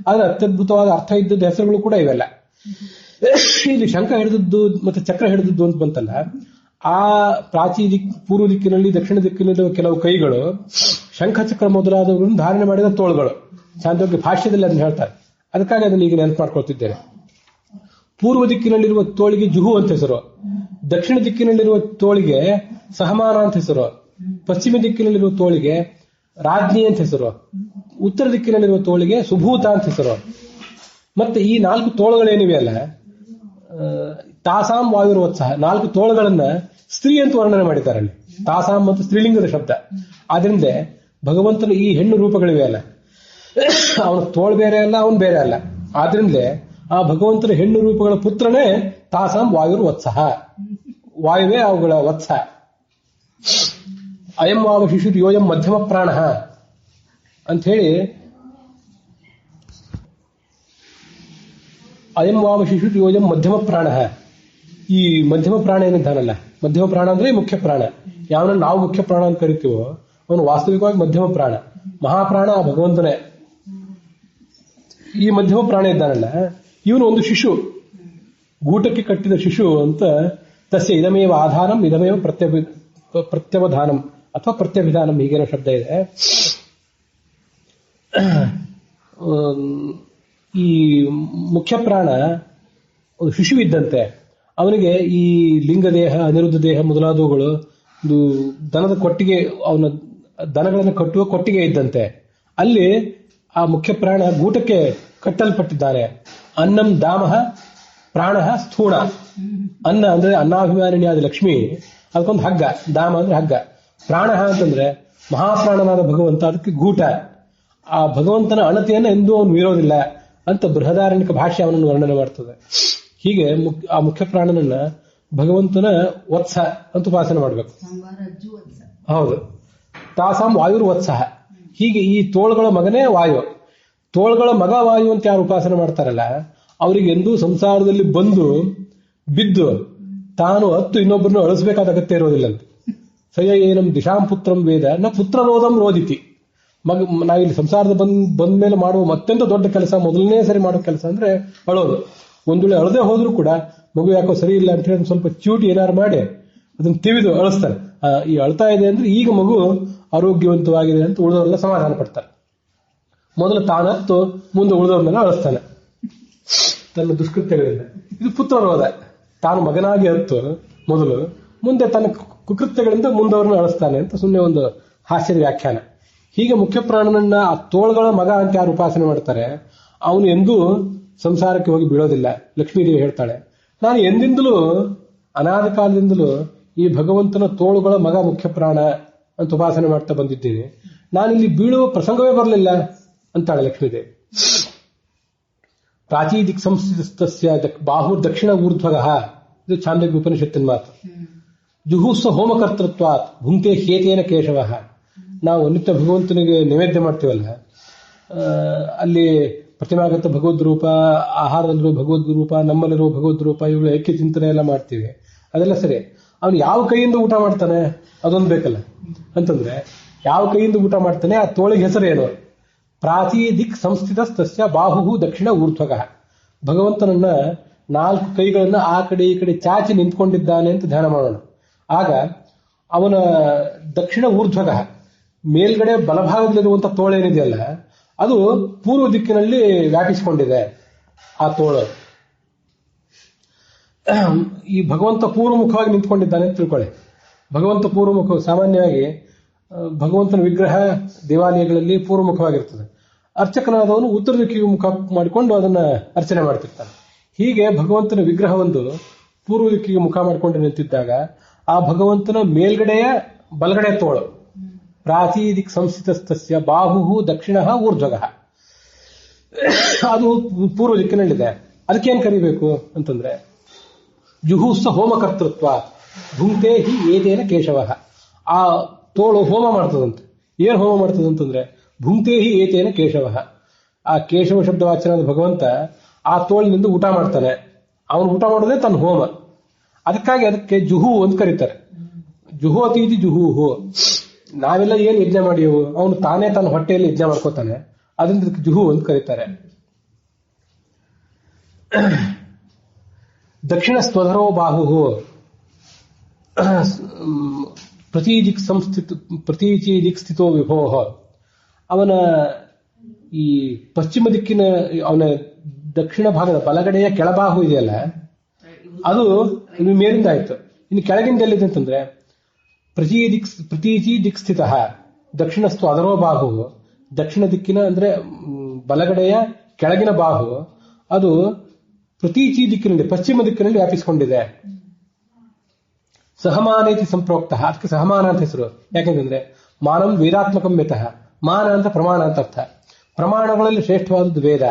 ಆದ್ರೆ ಅತ್ಯದ್ಭುತವಾದ ಅರ್ಥ ಇದ್ದದ್ದು ಹೆಸರುಗಳು ಕೂಡ ಇವೆಲ್ಲ. ಇಲ್ಲಿ ಶಂಖ ಹಿಡಿದದ್ದು ಮತ್ತೆ ಚಕ್ರ ಹಿಡಿದದ್ದು ಅಂತ ಬಂತಲ್ಲ, ಆ ಪೂರ್ವ ದಿಕ್ಕಿನಲ್ಲಿ ದಕ್ಷಿಣ ದಿಕ್ಕಿನಲ್ಲಿರುವ ಕೆಲವು ಕೈಗಳು ಶಂಖ ಚಕ್ರ ಮೊದಲಾದವುಗಳನ್ನು ಧಾರಣೆ ಮಾಡಿದ ತೋಳುಗಳು. ಚಾಂದೋಗ್ಯ ಭಾಷ್ಯದಲ್ಲಿ ಅದನ್ನ ಹೇಳ್ತಾರೆ, ಅದಕ್ಕಾಗಿ ಅದನ್ನ ಈಗ ನೆನಪು ಮಾಡ್ಕೊಳ್ತಿದ್ದೇನೆ. ಪೂರ್ವ ದಿಕ್ಕಿನಲ್ಲಿರುವ ತೋಳಿಗೆ ಜುಹು ಅಂತ ಹೆಸರು, ದಕ್ಷಿಣ ದಿಕ್ಕಿನಲ್ಲಿರುವ ತೋಳಿಗೆ ಸಹಮಾನ ಅಂತ ಹೆಸರು, ಪಶ್ಚಿಮ ದಿಕ್ಕಿನಲ್ಲಿರುವ ತೋಳಿಗೆ ರಾಜ್ಞಿ ಅಂತ ಹೆಸರು, ಉತ್ತರ ದಿಕ್ಕಿನಲ್ಲಿರುವ ತೋಳಿಗೆ ಸುಭೂತ ಅಂತ ಹೆಸರು. ಮತ್ತೆ ಈ 4 ತೋಳುಗಳೇನಿವೆ ಅಲ್ಲ, ತಾಸಾಂ ವಾಯುರ್ವತ್ಸಹ, 4 ತೋಳುಗಳನ್ನ ಸ್ತ್ರೀ ಅಂತ ವರ್ಣನೆ ಮಾಡಿದ್ದಾರೆ ಅಲ್ಲಿ. ತಾಸಾಂ ಮತ್ತು ಸ್ತ್ರೀಲಿಂಗದ ಶಬ್ದ. ಆದ್ರಿಂದ ಭಗವಂತನ ಈ ಹೆಣ್ಣು ರೂಪಗಳಿವೆ ಅಲ್ಲ, ಅವನ ತೋಳು ಬೇರೆ ಅಲ್ಲ, ಅವನು ಬೇರೆ ಅಲ್ಲ. ಆದ್ರಿಂದಲೇ ಆ ಭಗವಂತನ ಹೆಣ್ಣು ರೂಪಗಳ ಪುತ್ರನೇ ತಾಸಾಂ ವಾಯುರ್ವತ್ಸಹ, ವಾಯುವೇ ಅವುಗಳ ವತ್ಸ. ಅಯಂ ವಾವ ಶಿಶು ಯೋಯಂ ಮಧ್ಯಮ ಪ್ರಾಣ ಅಂತ ಹೇಳಿ, ಅಯಂ ವಾವ ಶಿಶು ಯೋಯಂ ಮಧ್ಯಮ ಪ್ರಾಣ. ಈ ಮಧ್ಯಮ ಪ್ರಾಣ ಏನಿದ್ದಾನಲ್ಲ, ಮಧ್ಯಮ ಪ್ರಾಣ ಅಂದ್ರೆ ಮುಖ್ಯ ಪ್ರಾಣ. ಯಾವನ್ನ ನಾವು ಮುಖ್ಯ ಪ್ರಾಣ ಅಂತ ಕರಿತೀವೋ ಅವನು ವಾಸ್ತವಿಕವಾಗಿ ಮಧ್ಯಮ ಪ್ರಾಣ. ಮಹಾಪ್ರಾಣ ಆ ಭಗವಂತನೇ. ಈ ಮಧ್ಯಮ ಪ್ರಾಣ ಇದ್ದಾನಲ್ಲ, ಇವನು ಒಂದು ಶಿಶು, ಗೂಟಕ್ಕೆ ಕಟ್ಟಿದ ಶಿಶು ಅಂತ. ತಸ್ಯ ಇದಮೇವ ಆಧಾರಂ ಇದಮೇವ ಪ್ರತ್ಯವಧಾನಂ ಅಥವಾ ಪ್ರತ್ಯಭಿಧಾನಂ, ಹೀಗೇನೋ ಶಬ್ದ ಇದೆ. ಈ ಮುಖ್ಯ ಪ್ರಾಣ ಒಂದು ಶಿಶು ಇದ್ದಂತೆ. ಅವನಿಗೆ ಈ ಲಿಂಗದೇಹ, ಅನಿರುದ್ಧ ದೇಹ ಮೊದಲಾದವುಗಳು ಒಂದು ದನದ ಕೊಟ್ಟಿಗೆ, ಅವನ ದನಗಳನ್ನು ಕಟ್ಟುವ ಕೊಟ್ಟಿಗೆ ಇದ್ದಂತೆ. ಅಲ್ಲಿ ಆ ಮುಖ್ಯ ಪ್ರಾಣ ಗೂಟಕ್ಕೆ ಕಟ್ಟಲ್ಪಟ್ಟಿದ್ದಾರೆ. ಅನ್ನಂ ದಾಮಃ ಪ್ರಾಣ ಸ್ಥೂಣ. ಅನ್ನ ಅಂದ್ರೆ ಅನ್ನಾಭಿಮಾನಿನಿಯಾದ ಲಕ್ಷ್ಮಿ, ಅದಕ್ಕೊಂದು ಹಗ್ಗ. ದಾಮ ಅಂದ್ರೆ ಹಗ್ಗ. ಪ್ರಾಣ ಅಂತಂದ್ರೆ ಮಹಾಪ್ರಾಣನಾದ ಭಗವಂತ, ಅದಕ್ಕೆ ಗೂಟ. ಆ ಭಗವಂತನ ಅಣತೆಯನ್ನು ಎಂದೂ ಅವನು ಮೀರೋದಿಲ್ಲ ಅಂತ ಬೃಹದಾರಣ್ಯಕ ಭಾಷೆ ಅವನನ್ನು ವರ್ಣನೆ ಮಾಡ್ತದೆ. ಹೀಗೆ ಆ ಮುಖ್ಯ ಪ್ರಾಣನನ್ನ ಭಗವಂತನ ವತ್ಸ ಅಂತ ಉಪಾಸನೆ ಮಾಡಬೇಕು. ಹೌದು. ತಾಸಾಂ ವಾಯುರ್ವತ್ಸಹ. ಹೀಗೆ ಈ ತೋಳುಗಳ ಮಗನೇ ವಾಯು. ತೋಳುಗಳ ಮಗ ವಾಯು ಅಂತ ಯಾರು ಉಪಾಸನೆ ಮಾಡ್ತಾರಲ್ಲ, ಅವರಿಗೆ ಎಂದೂ ಸಂಸಾರದಲ್ಲಿ ಬಂದು ಬಿದ್ದು ತಾನು ಹತ್ತು ಇನ್ನೊಬ್ಬರನ್ನು ಅಳಿಸಬೇಕಾದ ಅಗತ್ಯ ಇರೋದಿಲ್ಲಂತೆ. ಸಯ ಏನಂ ದಿಶಾಂ ಪುತ್ರಂ ವೇದ ನ ಪುತ್ರರೋಧಂ ರೋದಿತಿ. ನಾವಿಲ್ಲಿ ಸಂಸಾರದ ಬಂದ ಮೇಲೆ ಮಾಡುವ ಅತ್ಯಂತ ದೊಡ್ಡ ಕೆಲಸ, ಮೊದಲನೇ ಸರಿ ಮಾಡೋ ಕೆಲಸ ಅಂದ್ರೆ ಅಳೋದು. ಒಂದು ವೇಳೆ ಅಳದೆ ಹೋದ್ರೂ ಕೂಡ ಮಗು ಯಾಕೋ ಸರಿ ಇಲ್ಲ ಅಂತ ಹೇಳಿ ಸ್ವಲ್ಪ ಚ್ಯೂಟಿ ಏನಾರು ಮಾಡಿ ಅದನ್ನ ತಿವಿದು ಅಳಿಸ್ತಾರೆ. ಈ ಅಳ್ತಾ ಇದೆ ಅಂದ್ರೆ ಈಗ ಮಗು ಆರೋಗ್ಯವಂತವಾಗಿದೆ ಅಂತ ಉಳಿದವರೆಲ್ಲ ಸಮಾಧಾನ ಪಡ್ತಾರೆ. ಮೊದಲು ತಾನತ್ತು ಮುಂದೆ ಉಳಿದವ್ರನ್ನೆಲ್ಲ ಅಳಿಸ್ತಾನೆ ತನ್ನ ದುಷ್ಕೃತ್ಯಗಳಿಂದ. ಇದು ಪುತ್ರರೋಧ. ತಾನು ಮಗನಾಗಿ ಹತ್ತು ಮೊದಲು, ಮುಂದೆ ತನ್ನ ಕುಕೃತ್ಯಗಳಿಂದ ಮುಂದವ್ರನ್ನ ಅಳಿಸ್ತಾನೆ ಅಂತ ಸುಮ್ಮನೆ ಒಂದು ಹಾಸ್ಯದ ವ್ಯಾಖ್ಯಾನ. ಹೀಗೆ ಮುಖ್ಯ ಪ್ರಾಣನನ್ನ ಆ ತೋಳುಗಳ ಮಗ ಅಂತ ಯಾರು ಉಪಾಸನೆ ಮಾಡ್ತಾರೆ, ಅವನು ಎಂದೂ ಸಂಸಾರಕ್ಕೆ ಹೋಗಿ ಬೀಳೋದಿಲ್ಲ. ಲಕ್ಷ್ಮೀದೇವಿ ಹೇಳ್ತಾಳೆ, ನಾನು ಎಂದಿಂದಲೂ ಅನಾದ ಕಾಲದಿಂದಲೂ ಈ ಭಗವಂತನ ತೋಳುಗಳ ಮಗ ಮುಖ್ಯ ಪ್ರಾಣ ಅಂತ ಉಪಾಸನೆ ಮಾಡ್ತಾ ಬಂದಿದ್ದೀನಿ. ನಾನಿಲ್ಲಿ ಬೀಳುವ ಪ್ರಸಂಗವೇ ಬರಲಿಲ್ಲ ಅಂತಾಳೆ ಲಕ್ಷ್ಮೀದೇವಿ. ಪ್ರಾಚೀದಿಕ್ ಸಂಸ್ಥಿತಸ್ಯ ಬಾಹು ದಕ್ಷಿಣ ಊರ್ಧ್ವಗ. ಇದು ಛಾಂದೋಗ್ಯ ಉಪನಿಷತ್ತಿನ ಮಾತು. ಜುಹುಸ್ವ ಹೋಮಕರ್ತೃತ್ವಾತ್ ಭುಂಕ್ತೆ ಹೇತೇನ ಕೇಶವ. ನಾವು ನಿತ್ಯ ಭಗವಂತನಿಗೆ ನೈವೇದ್ಯ ಮಾಡ್ತೀವಲ್ಲ, ಅಲ್ಲಿ ಪ್ರತಿಮಾಗತ ಭಗವದ್ ರೂಪ, ಆಹಾರದಲ್ಲಿರುವ ಭಗವದ್ ರೂಪ, ನಮ್ಮಲ್ಲಿರುವ ಭಗವದ್ ರೂಪ, ಇವುಗಳು ಐಕ್ಯ ಚಿಂತನೆ ಎಲ್ಲ ಮಾಡ್ತೀವಿ. ಅದೆಲ್ಲ ಸರಿ. ಅವನು ಯಾವ ಕೈಯಿಂದ ಊಟ ಮಾಡ್ತಾನೆ ಅದೊಂದು ಬೇಕಲ್ಲ. ಅಂತಂದ್ರೆ ಯಾವ ಕೈಯಿಂದ ಊಟ ಮಾಡ್ತಾನೆ, ಆ ತೋಳಿಗೆ ಹೆಸರೇನು? ಪ್ರಾಚೀದಿಕ್ ಸಂಸ್ಥಿತಸ್ಯ ಬಾಹು ದಕ್ಷಿಣ ಊರ್ಧ್ವಗ. ಭಗವಂತನನ್ನ 4 ಕೈಗಳನ್ನ ಆ ಕಡೆ ಈ ಕಡೆ ಚಾಚಿ ನಿಂತ್ಕೊಂಡಿದ್ದಾನೆ ಅಂತ ಧ್ಯಾನ ಮಾಡೋಣ. ಆಗ ಅವನ ದಕ್ಷಿಣ ಊರ್ಧ್ವಗ, ಮೇಲ್ಗಡೆ ಬಲಭಾಗದಲ್ಲಿರುವಂತಹ ತೋಳೇನಿದೆಯಲ್ಲ, ಅದು ಪೂರ್ವ ದಿಕ್ಕಿನಲ್ಲಿ ವ್ಯಾಪಿಸಿಕೊಂಡಿದೆ. ಆ ತೋಳು ಈ ಭಗವಂತ ಪೂರ್ವಮುಖವಾಗಿ ನಿಂತ್ಕೊಂಡಿದ್ದಾನೆ ಅಂತ ತಿಳ್ಕೊಳ್ಳಿ. ಭಗವಂತ ಪೂರ್ವಮುಖ, ಸಾಮಾನ್ಯವಾಗಿ ಭಗವಂತನ ವಿಗ್ರಹ ದೇವಾಲಯಗಳಲ್ಲಿ ಪೂರ್ವಮುಖವಾಗಿರ್ತದೆ. ಅರ್ಚಕನಾದವನು ಉತ್ತರ ದಿಕ್ಕಿಗೆ ಮುಖ ಮಾಡಿಕೊಂಡು ಅದನ್ನ ಅರ್ಚನೆ ಮಾಡ್ತಿರ್ತಾನೆ. ಹೀಗೆ ಭಗವಂತನ ವಿಗ್ರಹವೊಂದು ಪೂರ್ವ ದಿಕ್ಕಿಗೆ ಮುಖ ಮಾಡಿಕೊಂಡು ನಿಂತಿದ್ದಾಗ ಆ ಭಗವಂತನ ಮೇಲ್ಗಡೆಯ ಬಲಗಡೆ ತೋಳು ಪ್ರಾಚೀದಿಕ್ ಸಂಸ್ಥಿತಸ್ಯ ಬಾಹು ದಕ್ಷಿಣ ಊರ್ಧ್ವಗ, ಅದು ಪೂರ್ವ ದಿಕ್ಕಿನಲ್ಲಿದೆ. ಅದಕ್ಕೇನ್ ಕರಿಬೇಕು ಅಂತಂದ್ರೆ ಜುಹುಸ್ಸ ಹೋಮಕರ್ತೃತ್ವ ಭುಂಕ್ತೆ ಹಿ ಏತೇನ ಕೇಶವ. ಆ ತೋಳು ಹೋಮ ಮಾಡ್ತದಂತೆ. ಏನ್ ಹೋಮ ಮಾಡ್ತದಂತಂದ್ರೆ ಭುಂಕ್ತೆ ಹಿ ಏತೇನ ಕೇಶವ. ಆ ಕೇಶವ ಶಬ್ದವಾಚನಾದ ಭಗವಂತ ಆ ತೋಳಿನಿಂದ ಊಟ ಮಾಡ್ತಾನೆ. ಅವನು ಊಟ ಮಾಡೋದೇ ತನ್ನ ಹೋಮ. ಅದಕ್ಕಾಗಿ ಅದಕ್ಕೆ ಜುಹು ಅಂತ ಕರೀತಾರೆ. ಜುಹೋತೀತಿ ಜುಹೂಹು. ನಾವೆಲ್ಲ ಏನ್ ಯಜ್ಞ ಮಾಡಿಯವು, ಅವನು ತಾನೇ ತನ್ನ ಹೊಟ್ಟೆಯಲ್ಲಿ ಯಜ್ಞ ಮಾಡ್ಕೋತಾನೆ, ಅದರಿಂದ ಜುಹು ಅಂತ ಕರೀತಾರೆ. ದಕ್ಷಿಣ ಸ್ವಧರೋ ಬಾಹು ಪ್ರತೀಚಿದಿಕ್ ಸ್ಥಿತೋ ವಿಭೋಹ. ಅವನ ಈ ಪಶ್ಚಿಮ ದಿಕ್ಕಿನ ಅವನ ದಕ್ಷಿಣ ಭಾಗದ ಬಲಗಡೆಯ ಕೆಳಬಾಹು ಇದೆಯಲ್ಲ, ಅದು ಮೇಲಿಂದ ಆಯ್ತು. ಇನ್ನು ಕೆಳಗಿಂದ ಎಲ್ಲಿದೆ ಅಂತಂದ್ರೆ ಪ್ರತೀಚಿ ದಿಕ್ ಸ್ಥಿತ ದಕ್ಷಿಣಸ್ತು ಅದರೋ ಬಾಹು, ದಕ್ಷಿಣ ದಿಕ್ಕಿನ ಅಂದ್ರೆ ಬಲಗಡೆಯ ಕೆಳಗಿನ ಬಾಹು ಅದು ಪ್ರತೀಚಿ ದಿಕ್ಕಿನಲ್ಲಿ ಪಶ್ಚಿಮ ದಿಕ್ಕಿನಲ್ಲಿ ವ್ಯಾಪಿಸಿಕೊಂಡಿದೆ. ಸಹಮಾನೇತಿ ಸಂಪ್ರೋಕ್ತ, ಅದಕ್ಕೆ ಸಹಮಾನ ಅಂತ ಹೆಸರು. ಯಾಕೆಂತಂದ್ರೆ ಮಾನಂ ವೇದಾತ್ಮಕಂ ಯತಃ, ಮಾನ ಅಂತ ಪ್ರಮಾಣ ಅಂತ ಅರ್ಥ. ಪ್ರಮಾಣಗಳಲ್ಲಿ ಶ್ರೇಷ್ಠವಾದದ್ದು ವೇದ.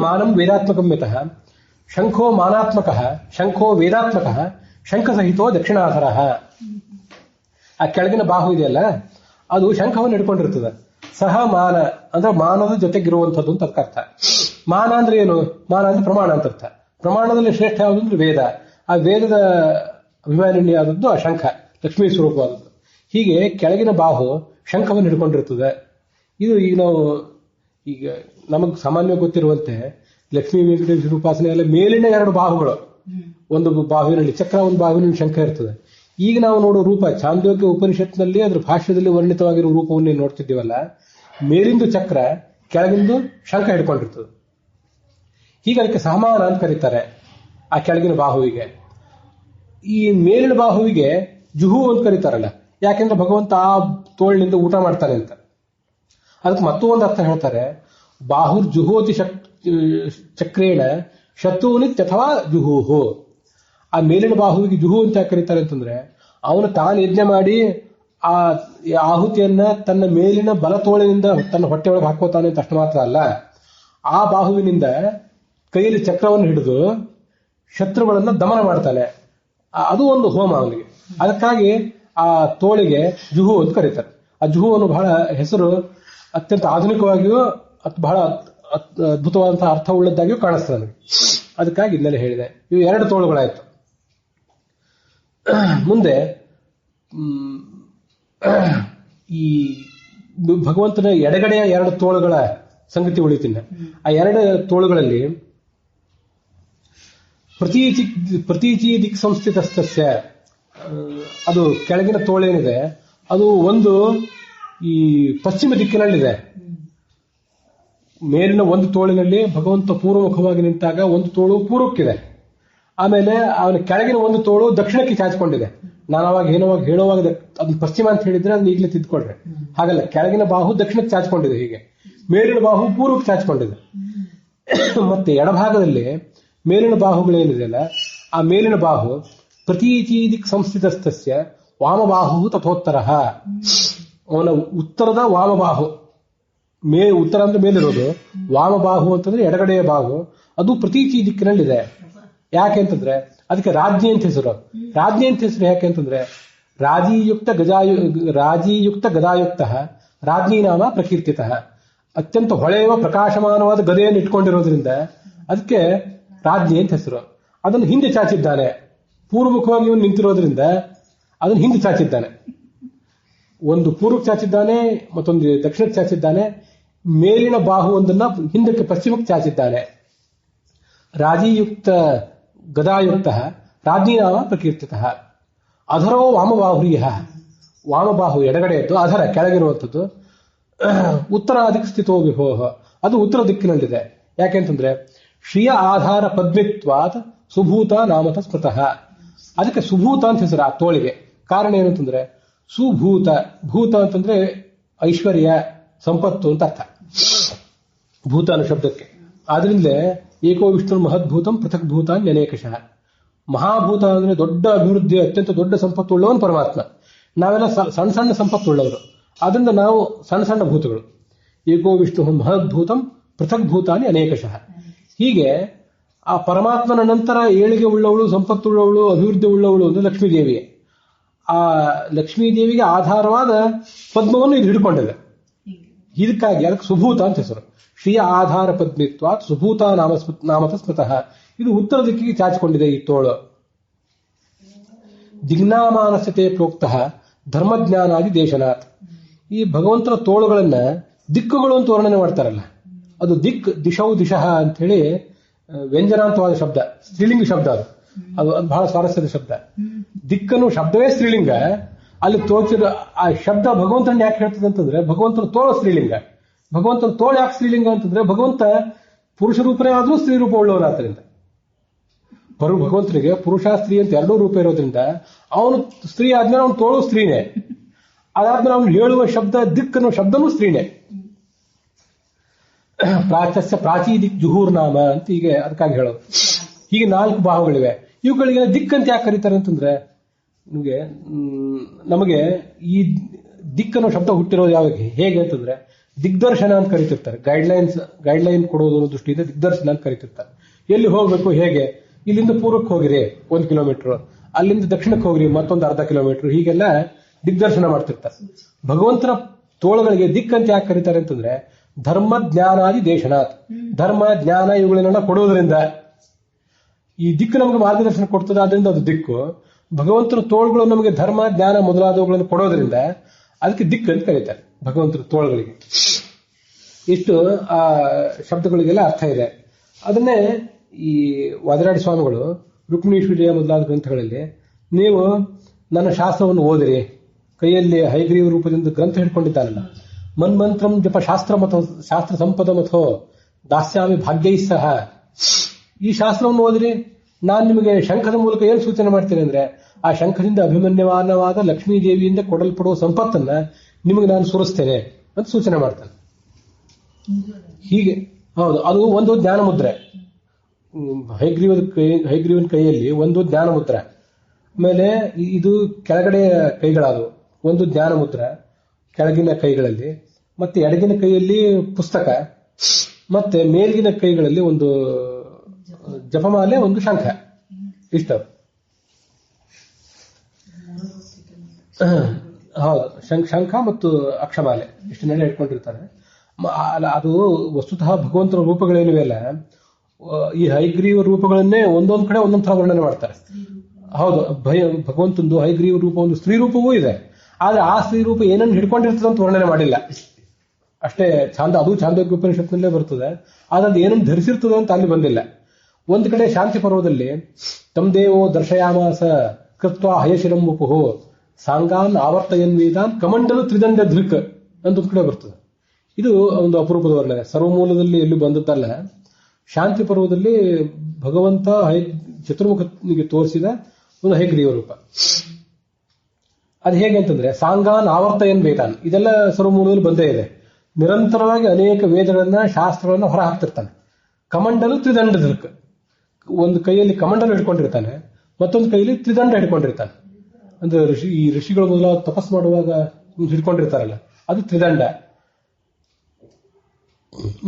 ಮಾನಂ ವೇದಾತ್ಮಕಂ ಯತಃ ಶಂಖೋ ಮಾನಾತ್ಮಕ, ಶಂಖೋ ವೇದಾತ್ಮಕ, ಶಂಖಸಹಿತೋ ದಕ್ಷಿಣಾಧರ. ಆ ಕೆಳಗಿನ ಬಾಹು ಇದೆಯಲ್ಲ ಅದು ಶಂಖವನ್ನು ಹಿಡ್ಕೊಂಡಿರ್ತದೆ. ಸಹ ಮಾನ ಅಂದ್ರೆ ಮಾನದ ಜೊತೆಗಿರುವಂಥದ್ದು ಅಂತ ಅರ್ಥ. ಮಾನ ಅಂದ್ರೆ ಏನು? ಮಾನ ಅಂದ್ರೆ ಪ್ರಮಾಣ ಅಂತ ಅರ್ಥ. ಪ್ರಮಾಣದಲ್ಲಿ ಶ್ರೇಷ್ಠ ಯಾವುದು ಅಂದ್ರೆ ವೇದ. ಆ ವೇದದ ಅಭಿಮಾನಿಯಾದದ್ದು ಆ ಶಂಖ, ಲಕ್ಷ್ಮೀ ಸ್ವರೂಪವಾದದ್ದು. ಹೀಗೆ ಕೆಳಗಿನ ಬಾಹು ಶಂಖವನ್ನು ಹಿಡ್ಕೊಂಡಿರ್ತದೆ. ಇದು ಈಗ ನಮಗೆ ಸಾಮಾನ್ಯ ಗೊತ್ತಿರುವಂತೆ ಲಕ್ಷ್ಮೀ ವೆಂಕಟೇಶ್ವರ ಉಪಾಸನೆ ಎಲ್ಲ ಮೇಲಿನ ಎರಡು ಬಾಹುಗಳು, ಒಂದು ಬಾಹುವಿನಲ್ಲಿ ಚಕ್ರ, ಒಂದು ಬಾಹುವಿನಲ್ಲಿ ಶಂಖ ಇರ್ತದೆ. ಈಗ ನಾವು ನೋಡೋ ರೂಪ ಚಾಂದೋಗ್ಯ ಉಪನಿಷತ್ನಲ್ಲಿ ಅದರ ಭಾಷ್ಯದಲ್ಲಿ ವರ್ಣಿತವಾಗಿರುವ ರೂಪವನ್ನೇ ನೋಡ್ತಿದ್ದೀವಲ್ಲ, ಮೇಲಿಂದು ಚಕ್ರ, ಕೆಳಗಿಂದು ಶಂಖ ಹಿಡ್ಕೊಂಡಿರ್ತದೆ. ಹೀಗೆ ಅದಕ್ಕೆ ಸಹಮಾನ ಅಂತ ಕರೀತಾರೆ ಆ ಕೆಳಗಿನ ಬಾಹುವಿಗೆ. ಈ ಮೇಲಿನ ಬಾಹುವಿಗೆ ಜುಹು ಅಂತ ಕರೀತಾರಲ್ಲ, ಯಾಕೆಂದ್ರೆ ಭಗವಂತ ಆ ತೋಳಿನಿಂದ ಊಟ ಮಾಡ್ತಾನೆ ಅಂತ. ಅದಕ್ಕೆ ಮತ್ತೊಂದು ಅರ್ಥ ಹೇಳ್ತಾರೆ, ಬಾಹುರ್ ಜುಹೋತಿ ಚಕ್ರೇಣ ಶತ್ರುನಿತ್ ಅಥವಾ ಜುಹೂಹು. ಆ ಮೇಲಿನ ಬಾಹುವಿಗೆ ಜುಹು ಅಂತ ಕರೀತಾರೆ ಅಂತಂದ್ರೆ ಅವನು ತಾನು ಯಜ್ಞ ಮಾಡಿ ಆ ಆಹುತಿಯನ್ನ ತನ್ನ ಮೇಲಿನ ಬಲ ತೋಳಿನಿಂದ ತನ್ನ ಹೊಟ್ಟೆಯೊಳಗೆ ಹಾಕೋತಾನೆ ಅಂತ ಅಷ್ಟು ಮಾತ್ರ ಅಲ್ಲ, ಆ ಬಾಹುವಿನಿಂದ ಕೈಯಲ್ಲಿ ಚಕ್ರವನ್ನು ಹಿಡಿದು ಶತ್ರುಗಳನ್ನ ದಮನ ಮಾಡ್ತಾನೆ. ಅದು ಒಂದು ಹೋಮ ಅವನಿಗೆ. ಅದಕ್ಕಾಗಿ ಆ ತೋಳಿಗೆ ಜುಹು ಅಂತ ಕರೀತಾರೆ. ಆ ಜುಹುವನ್ನು ಬಹಳ ಹೆಸರು ಅತ್ಯಂತ ಆಧುನಿಕವಾಗಿಯೂ ಬಹಳ ಅದ್ಭುತವಾದಂತಹ ಅರ್ಥವುಳ್ಳದ್ದಾಗಿಯೂ ಕಾಣಿಸ್ತದೆ ನನಗೆ. ಅದಕ್ಕಾಗಿ ಇನ್ನೆಲ್ಲ ಹೇಳಿದೆ. ಇವು ಎರಡು ತೋಳುಗಳಾಯ್ತು. ಮುಂದೆ ಈ ಭಗವಂತನ ಎಡಗಡೆಯ ಎರಡು ತೋಳುಗಳ ಸಂಗತಿ ಉಳಿತೀನಿ. ಆ ಎರಡು ತೋಳುಗಳಲ್ಲಿ ಪ್ರತೀಚಿ ದಿಕ್ ಸಂಸ್ಥಿತಸ್ತಸ್ಯ, ಅದು ಕೆಳಗಿನ ತೋಳೇನಿದೆ ಅದು ಒಂದು ಈ ಪಶ್ಚಿಮ ದಿಕ್ಕಿನಲ್ಲಿದೆ. ಮೇಲಿನ ಒಂದು ತೋಳಿನಲ್ಲಿ ಭಗವಂತ ಪೂರ್ವಮುಖವಾಗಿ ನಿಂತಾಗ ಒಂದು ತೋಳು ಪೂರ್ವಕ್ಕಿದೆ. ಆಮೇಲೆ ಅವನ ಕೆಳಗಿನ ಒಂದು ತೋಳು ದಕ್ಷಿಣಕ್ಕೆ ಚಾಚಿಕೊಂಡಿದೆ. ನಾನು ಅವಾಗ ಹೇಳುವಾಗ ಅದನ್ನ ಪಶ್ಚಿಮ ಅಂತ ಹೇಳಿದ್ರೆ ಅದನ್ನ ಈಗಲೇ ತಿದ್ದುಕೊಳ್ರೆ. ಹಾಗಲ್ಲ, ಕೆಳಗಿನ ಬಾಹು ದಕ್ಷಿಣಕ್ಕೆ ಚಾಚಿಕೊಂಡಿದೆ, ಹೀಗೆ ಮೇಲಿನ ಬಾಹು ಪೂರ್ವಕ್ಕೆ ಚಾಚಿಕೊಂಡಿದೆ. ಮತ್ತೆ ಎಡಭಾಗದಲ್ಲಿ ಮೇಲಿನ ಬಾಹುಗಳೇನಿದೆಯಲ್ಲ, ಆ ಮೇಲಿನ ಬಾಹು ಪ್ರತೀಚೀದಿಕ್ ಸಂಸ್ಥಿತಸ್ತಸ್ಯ ವಾಮಬಾಹು ತಥೋತ್ತರ, ಅವನ ಉತ್ತರದ ವಾಮಬಾಹು, ಉತ್ತರ ಅಂದ್ರೆ ಮೇಲಿರೋದು, ವಾಮಬಾಹು ಅಂತಂದ್ರೆ ಎಡಗಡೆಯ ಬಾಹು, ಅದು ಪ್ರತೀಚಿ ದಿಕ್ಕಿನಲ್ಲಿದೆ. ಯಾಕೆ ಅಂತಂದ್ರೆ ಅದಕ್ಕೆ ರಾಜ್ಞಿ ಅಂತ ಹೆಸರು. ರಾಜ್ಞಿ ಅಂತ ಹೆಸರು ಯಾಕೆ ಅಂತಂದ್ರೆ ರಾಜೀಯುಕ್ತ ಗದಾಯುಕ್ತ ರಾಜ್ಞಿ ನಾಮ ಪ್ರಕೀರ್ತಿತ, ಅತ್ಯಂತ ಹೊಳೆಯುವ ಪ್ರಕಾಶಮಾನವಾದ ಗದೆಯನ್ನು ಇಟ್ಕೊಂಡಿರೋದ್ರಿಂದ ಅದಕ್ಕೆ ರಾಜ್ಞಿ ಅಂತ ಹೆಸರು. ಅದನ್ನು ಹಿಂದೆ ಚಾಚಿದ್ದಾನೆ, ಪೂರ್ವಮುಖವಾಗಿ ಇವನು ನಿಂತಿರೋದ್ರಿಂದ ಅದನ್ನು ಹಿಂದೆ ಚಾಚಿದ್ದಾನೆ. ಒಂದು ಪೂರ್ವಕ್ಕೆ ಚಾಚಿದ್ದಾನೆ, ಮತ್ತೊಂದು ದಕ್ಷಿಣಕ್ಕೆ ಚಾಚಿದ್ದಾನೆ. ಮೇಲಿನ ಬಾಹು ಒಂದನ್ನ ಹಿಂದಕ್ಕೆ ಪಶ್ಚಿಮಕ್ಕೆ ಚಾಚಿದ್ದಾನೆ. ರಾಜೀಯುಕ್ತ ಗದಾಯುಕ್ತ ರಾಜ್ಞಿ ನಾಮ ಪ್ರಕೀರ್ತಿತ. ಅಧರೋ ವಾಮಬಾಹುರ್ಯ, ವಾಮಬಾಹು ಎಡಗಡೆಯದ್ದು, ಅಧರ ಕೆಳಗಿರುವಂಥದ್ದು. ಉತ್ತರಾದಿಕ್ ಸ್ಥಿತೋ ವಿಭೋಹ, ಅದು ಉತ್ತರ ದಿಕ್ಕಿನಲ್ಲಿದೆ. ಯಾಕೆಂತಂದ್ರೆ ಶ್ರಿಯ ಆಧಾರ ಪದ್ಮಿತ್ವಾತ್ ಸುಭೂತ ನಾಮತ ಸ್ಮೃತಃ, ಅದಕ್ಕೆ ಸುಭೂತ ಅಂತ ಹೆಸರು ಆ ತೋಳಿಗೆ. ಕಾರಣ ಏನಂತಂದ್ರೆ ಸುಭೂತ, ಭೂತ ಅಂತಂದ್ರೆ ಐಶ್ವರ್ಯ ಸಂಪತ್ತು ಅಂತ ಅರ್ಥ ಭೂತ ಅನ್ನೋ ಶಬ್ದಕ್ಕೆ. ಆದ್ರಿಂದಲೇ ಏಕೋ ವಿಷ್ಣು ಮಹದ್ಭೂತಂ ಪೃಥಕ್ ಭೂತಾನ್ ಅನೇಕಶಃ. ಮಹಾಭೂತ ಅಂದ್ರೆ ದೊಡ್ಡ ಅಭಿವೃದ್ಧಿ, ಅತ್ಯಂತ ದೊಡ್ಡ ಸಂಪತ್ತು ಉಳ್ಳವನು ಪರಮಾತ್ಮ. ನಾವೆಲ್ಲ ಸಣ್ಣ ಸಣ್ಣ ಸಂಪತ್ತುಳ್ಳವರು, ಆದ್ರಿಂದ ನಾವು ಸಣ್ಣ ಸಣ್ಣ ಭೂತಗಳು. ಏಕೋ ವಿಷ್ಣು ಮಹದ್ಭೂತಂ ಪೃಥಕ್ ಭೂತಾನಿ ಅನೇಕಶಃ. ಹೀಗೆ ಆ ಪರಮಾತ್ಮನ ನಂತರ ಏಳಿಗೆ ಉಳ್ಳವಳು, ಸಂಪತ್ತುಳ್ಳವಳು, ಅಭಿವೃದ್ಧಿ ಉಳ್ಳವಳು ಅಂದ್ರೆ ಲಕ್ಷ್ಮೀದೇವಿಯೇ. ಆ ಲಕ್ಷ್ಮೀದೇವಿಗೆ ಆಧಾರವಾದ ಪದ್ಮವನ್ನು ಇದು ಹಿಡ್ಕೊಂಡಿದೆ. ಇದಕ್ಕಾಗಿ ಅದಕ್ಕೆ ಸುಭೂತ ಅಂತ ಹೆಸರು. ಶ್ರೀಯ ಆಧಾರ ಪದ್ಮಿತ್ವಾತ್ ಸುಭೂತ ನಾಮತ ಸ್ಮೃತಃ. ಇದು ಉತ್ತರ ದಿಕ್ಕಿಗೆ ಚಾಚಿಕೊಂಡಿದೆ ಈ ತೋಳು. ದಿಗ್ನಾಮಾನಸ್ಯತೆ ಪ್ರೋಕ್ತಃ ಧರ್ಮಜ್ಞಾನಾದಿ ದೇಶನಾಥ್. ಈ ಭಗವಂತನ ತೋಳುಗಳನ್ನ ದಿಕ್ಕುಗಳು ಅಂತ ವರ್ಣನೆ ಮಾಡ್ತಾರಲ್ಲ, ಅದು ದಿಶೌ ದಿಶಃ ಅಂತ ಹೇಳಿ ವ್ಯಂಜನಾಂತವಾದ ಶಬ್ದ, ಸ್ತ್ರೀಲಿಂಗ ಶಬ್ದ. ಅದು ಬಹಳ ಸ್ವಾರಸ್ಯದ ಶಬ್ದ. ದಿಕ್ಕನ್ನು ಶಬ್ದವೇ ಸ್ತ್ರೀಲಿಂಗ, ಅಲ್ಲಿ ತೋಚಿದ ಆ ಶಬ್ದ ಭಗವಂತನ ಯಾಕೆ ಹೇಳ್ತದೆ ಅಂತಂದ್ರೆ ಭಗವಂತನ ತೋಳು ಸ್ತ್ರೀಲಿಂಗ. ಭಗವಂತನ ತೋಳು ಯಾಕೆ ಸ್ತ್ರೀಲಿಂಗ ಅಂತಂದ್ರೆ ಭಗವಂತ ಪುರುಷ ರೂಪನೇ ಆದ್ರೂ ಸ್ತ್ರೀ ರೂಪ ಉಳ್ಳವನಾದ್ರಿಂದ, ಭಗವಂತನಿಗೆ ಪುರುಷ ಸ್ತ್ರೀ ಅಂತ ಎರಡೂ ರೂಪ ಇರೋದ್ರಿಂದ ಅವನು ಸ್ತ್ರೀ ಆದ್ಮೇಲೆ ಅವನು ತೋಳು ಸ್ತ್ರೀನೇ, ಅದಾದ್ಮೇಲೆ ಅವನು ಹೇಳುವ ಶಬ್ದ ದಿಕ್ಕನ್ನು ಶಬ್ದನೂ ಸ್ತ್ರೀನೇ. ಪ್ರಾಚಸ್ಯ ಪ್ರಾಚೀ ದಿಕ್ ಜುಹೂರ್ ನಾಮ ಅಂತ ಹೀಗೆ ಅದಕ್ಕಾಗಿ ಹೇಳೋದು. ಹೀಗೆ 4 ಬಾಹುಗಳಿವೆ. ಇವುಗಳಿಗೆ ದಿಕ್ಕಂತ ಯಾಕೆ ಕರೀತಾರೆ ಅಂತಂದ್ರೆ ನಮಗೆ ಈ ದಿಕ್ಕನ್ನು ಶಬ್ದ ಹುಟ್ಟಿರೋದು ಯಾವಾಗ ಹೇಗೆ ಅಂತಂದ್ರೆ ದಿಗ್ದರ್ಶನ ಅಂತ ಕರಿತಿರ್ತಾರೆ. ಗೈಡ್ಲೈನ್ ಕೊಡೋದು ದೃಷ್ಟಿಯಿಂದ ದಿಗ್ದರ್ಶನ ಅಂತ ಕರಿತಿರ್ತಾರೆ. ಎಲ್ಲಿ ಹೋಗ್ಬೇಕು, ಹೇಗೆ, ಇಲ್ಲಿಂದ ಪೂರ್ವಕ್ಕೆ ಹೋಗಿರಿ 1 ಕಿಲೋಮೀಟರ್, ಅಲ್ಲಿಂದ ದಕ್ಷಿಣಕ್ಕೆ ಹೋಗ್ರಿ ಮತ್ತೊಂದು ಅರ್ಧ ಕಿಲೋಮೀಟರ್, ಹೀಗೆಲ್ಲ ದಿಗ್ದರ್ಶನ ಮಾಡ್ತಿರ್ತಾರೆ. ಭಗವಂತನ ತೋಳುಗಳಿಗೆ ದಿಕ್ಕಂತ ಯಾಕೆ ಕರೀತಾರೆ ಅಂತಂದ್ರೆ ಧರ್ಮ ಜ್ಞಾನಾದಿ ದೇಶನಾಥ್. ಧರ್ಮ ಜ್ಞಾನ ಇವುಗಳನ್ನೆಲ್ಲ ಕೊಡುವುದರಿಂದ ಈ ದಿಕ್ಕು ನಮಗೆ ಮಾರ್ಗದರ್ಶನ ಕೊಡ್ತದೆ, ಆದ್ರಿಂದ ಅದು ದಿಕ್ಕು. ಭಗವಂತನ ತೋಳುಗಳು ನಮಗೆ ಧರ್ಮ ಜ್ಞಾನ ಮೊದಲಾದವುಗಳನ್ನು ಕೊಡೋದ್ರಿಂದ ಅದಕ್ಕೆ ದಿಕ್ಕು ಅಂತ ಕರೀತಾರೆ ಭಗವಂತನ ತೋಳುಗಳಿಗೆ. ಇಷ್ಟು ಆ ಶಬ್ದಗಳಿಗೆಲ್ಲ ಅರ್ಥ ಇದೆ. ಅದನ್ನೇ ಈ ವಾದಿರಾಡಿ ಸ್ವಾಮಿಗಳು ರುಕ್ಮಿಣೀಶ್ವರಿಯ ಮೊದಲಾದ ಗ್ರಂಥಗಳಲ್ಲಿ ನೀವು ನನ್ನ ಶಾಸ್ತ್ರವನ್ನು ಓದಿರಿ, ಕೈಯಲ್ಲಿ ಹೈಗ್ರೀವ ರೂಪದಿಂದ ಗ್ರಂಥ ಹಿಡ್ಕೊಂಡಿದ್ದಾನಲ್ಲ, ಮನ್ಮಂತ್ರಂ ಜಪ ಶಾಸ್ತ್ರ ಸಂಪದ ಮಥೋ ದಾಸ್ಯಾಮಿ ಭಾಗ್ಯೈ ಸಹ. ಈ ಶಾಸ್ತ್ರವನ್ನು ಓದಿರಿ, ನಾನು ನಿಮಗೆ ಶಂಖದ ಮೂಲಕ ಏನು ಸೂಚನೆ ಮಾಡ್ತೇನೆ ಅಂದ್ರೆ ಆ ಶಂಖದಿಂದ ಅಭಿಮನ್ಯಮಾನವಾದ ಲಕ್ಷ್ಮೀ ದೇವಿಯಿಂದ ಕೊಡಲ್ಪಡುವ ಸಂಪತ್ತನ್ನ ನಿಮಗೆ ನಾನು ಸುರಿಸ್ತೇನೆ ಅಂತ ಸೂಚನೆ ಮಾಡ್ತಾನೆ. ಹೀಗೆ ಹೌದು, ಅದು ಒಂದು ಜ್ಞಾನ ಮುದ್ರೆ. ಹೈಗ್ರೀವನ ಕೈಯಲ್ಲಿ ಒಂದು ಜ್ಞಾನ ಮುದ್ರ, ಆಮೇಲೆ ಇದು ಕೆಳಗಡೆ ಕೈಗಳಾದವು, ಒಂದು ಜ್ಞಾನ ಮುದ್ರ ಕೆಳಗಿನ ಕೈಗಳಲ್ಲಿ, ಮತ್ತೆ ಎಡಗಿನ ಕೈಯಲ್ಲಿ ಪುಸ್ತಕ, ಮತ್ತೆ ಮೇಲ್ಗಿನ ಕೈಗಳಲ್ಲಿ ಒಂದು ಜಪಮಾಲೆ, ಒಂದು ಶಂಖ. ಇಷ್ಟ ಹೌದು, ಶಂಖ ಮತ್ತು ಅಕ್ಷಮಾಲೆ ಇಷ್ಟನ್ನೆಲ್ಲ ಇಟ್ಕೊಂಡಿರ್ತಾರೆ. ಅದು ವಸ್ತುತಃ ಭಗವಂತನ ರೂಪಗಳೇನಿವೆ ಅಲ್ಲ, ಈ ಹೈಗ್ರೀವ ರೂಪಗಳನ್ನೇ ಒಂದೊಂದು ಕಡೆ ಒಂದೊಂದು ತರ ವರ್ಣನೆ ಮಾಡ್ತಾರೆ. ಹೌದು, ಭಗವಂತಂದು ಹೈಗ್ರೀವ ರೂಪ ಒಂದು ಸ್ತ್ರೀ ರೂಪವೂ ಇದೆ, ಆದ್ರೆ ಆ ಸ್ತ್ರೀ ರೂಪ ಏನನ್ನು ಹಿಡ್ಕೊಂಡಿರ್ತದೆ ಅಂತ ವರ್ಣನೆ ಮಾಡಿಲ್ಲ ಅಷ್ಟೇ. ಅದು ಛಾಂದೋಗ್ಯ ಉಪನಿಷತ್ನಲ್ಲೇ ಬರ್ತದೆ, ಆದ್ರೆ ಅದು ಏನನ್ನು ಧರಿಸಿರ್ತದೆ ಅಂತ ಅಲ್ಲಿ ಬಂದಿಲ್ಲ. ಒಂದು ಕಡೆ ಶಾಂತಿ ಪರ್ವದಲ್ಲಿ ತಮ್ ದೇವೋ ದರ್ಶಯಾಮಾಸ ಕೃತ್ವಾ ಹಯಶಿರಂ ವಪುಹು ಸಾಂಗಾನ್ ಆವರ್ತಯನ್ ವೇದಾನ್ ಕಮಂಡಲು ತ್ರಿದಂಡ ಧೃಕ್ ಅಂತ ಒಂದು ಕಡೆ ಬರ್ತದೆ. ಇದು ಒಂದು ಅಪರೂಪದ ವರ್ಣನೆ, ಸರ್ವಮೂಲದಲ್ಲಿ ಎಲ್ಲೂ ಬಂದದ್ದಲ್ಲ. ಶಾಂತಿ ಪರ್ವದಲ್ಲಿ ಭಗವಂತ ಚತುರ್ಮುಖನಿಗೆ ತೋರಿಸಿದ ಒಂದು ಹೈಗ್ರೀವ ರೂಪ. ಅದು ಹೇಗೆ ಅಂತಂದ್ರೆ ಸಾಂಗಾನ್ ಆವರ್ತಯನ್ ವೇದಾನ್, ಇದೆಲ್ಲ ಸರ್ವಮೂಲದಲ್ಲಿ ಬಂದೇ ಇದೆ. ನಿರಂತರವಾಗಿ ಅನೇಕ ವೇದಗಳನ್ನ ಶಾಸ್ತ್ರಗಳನ್ನ ಹೊರ ಹಾಕ್ತಿರ್ತಾನೆ. ಕಮಂಡಲು ತ್ರಿದಂಡ ಧೃಕ್, ಒಂದು ಕೈಯಲ್ಲಿ ಕಮಂಡಲು ಹಿಡ್ಕೊಂಡಿರ್ತಾನೆ, ಮತ್ತೊಂದು ಕೈಯಲ್ಲಿ ತ್ರಿದಂಡ ಹಿಡ್ಕೊಂಡಿರ್ತಾನೆ. ಅಂದ್ರೆ ಈ ಋಷಿಗಳು ಮೊದಲಾದ ತಪಸ್ ಮಾಡುವಾಗ ಹಿಡ್ಕೊಂಡಿರ್ತಾರಲ್ಲ, ಅದು ತ್ರಿದಂಡ.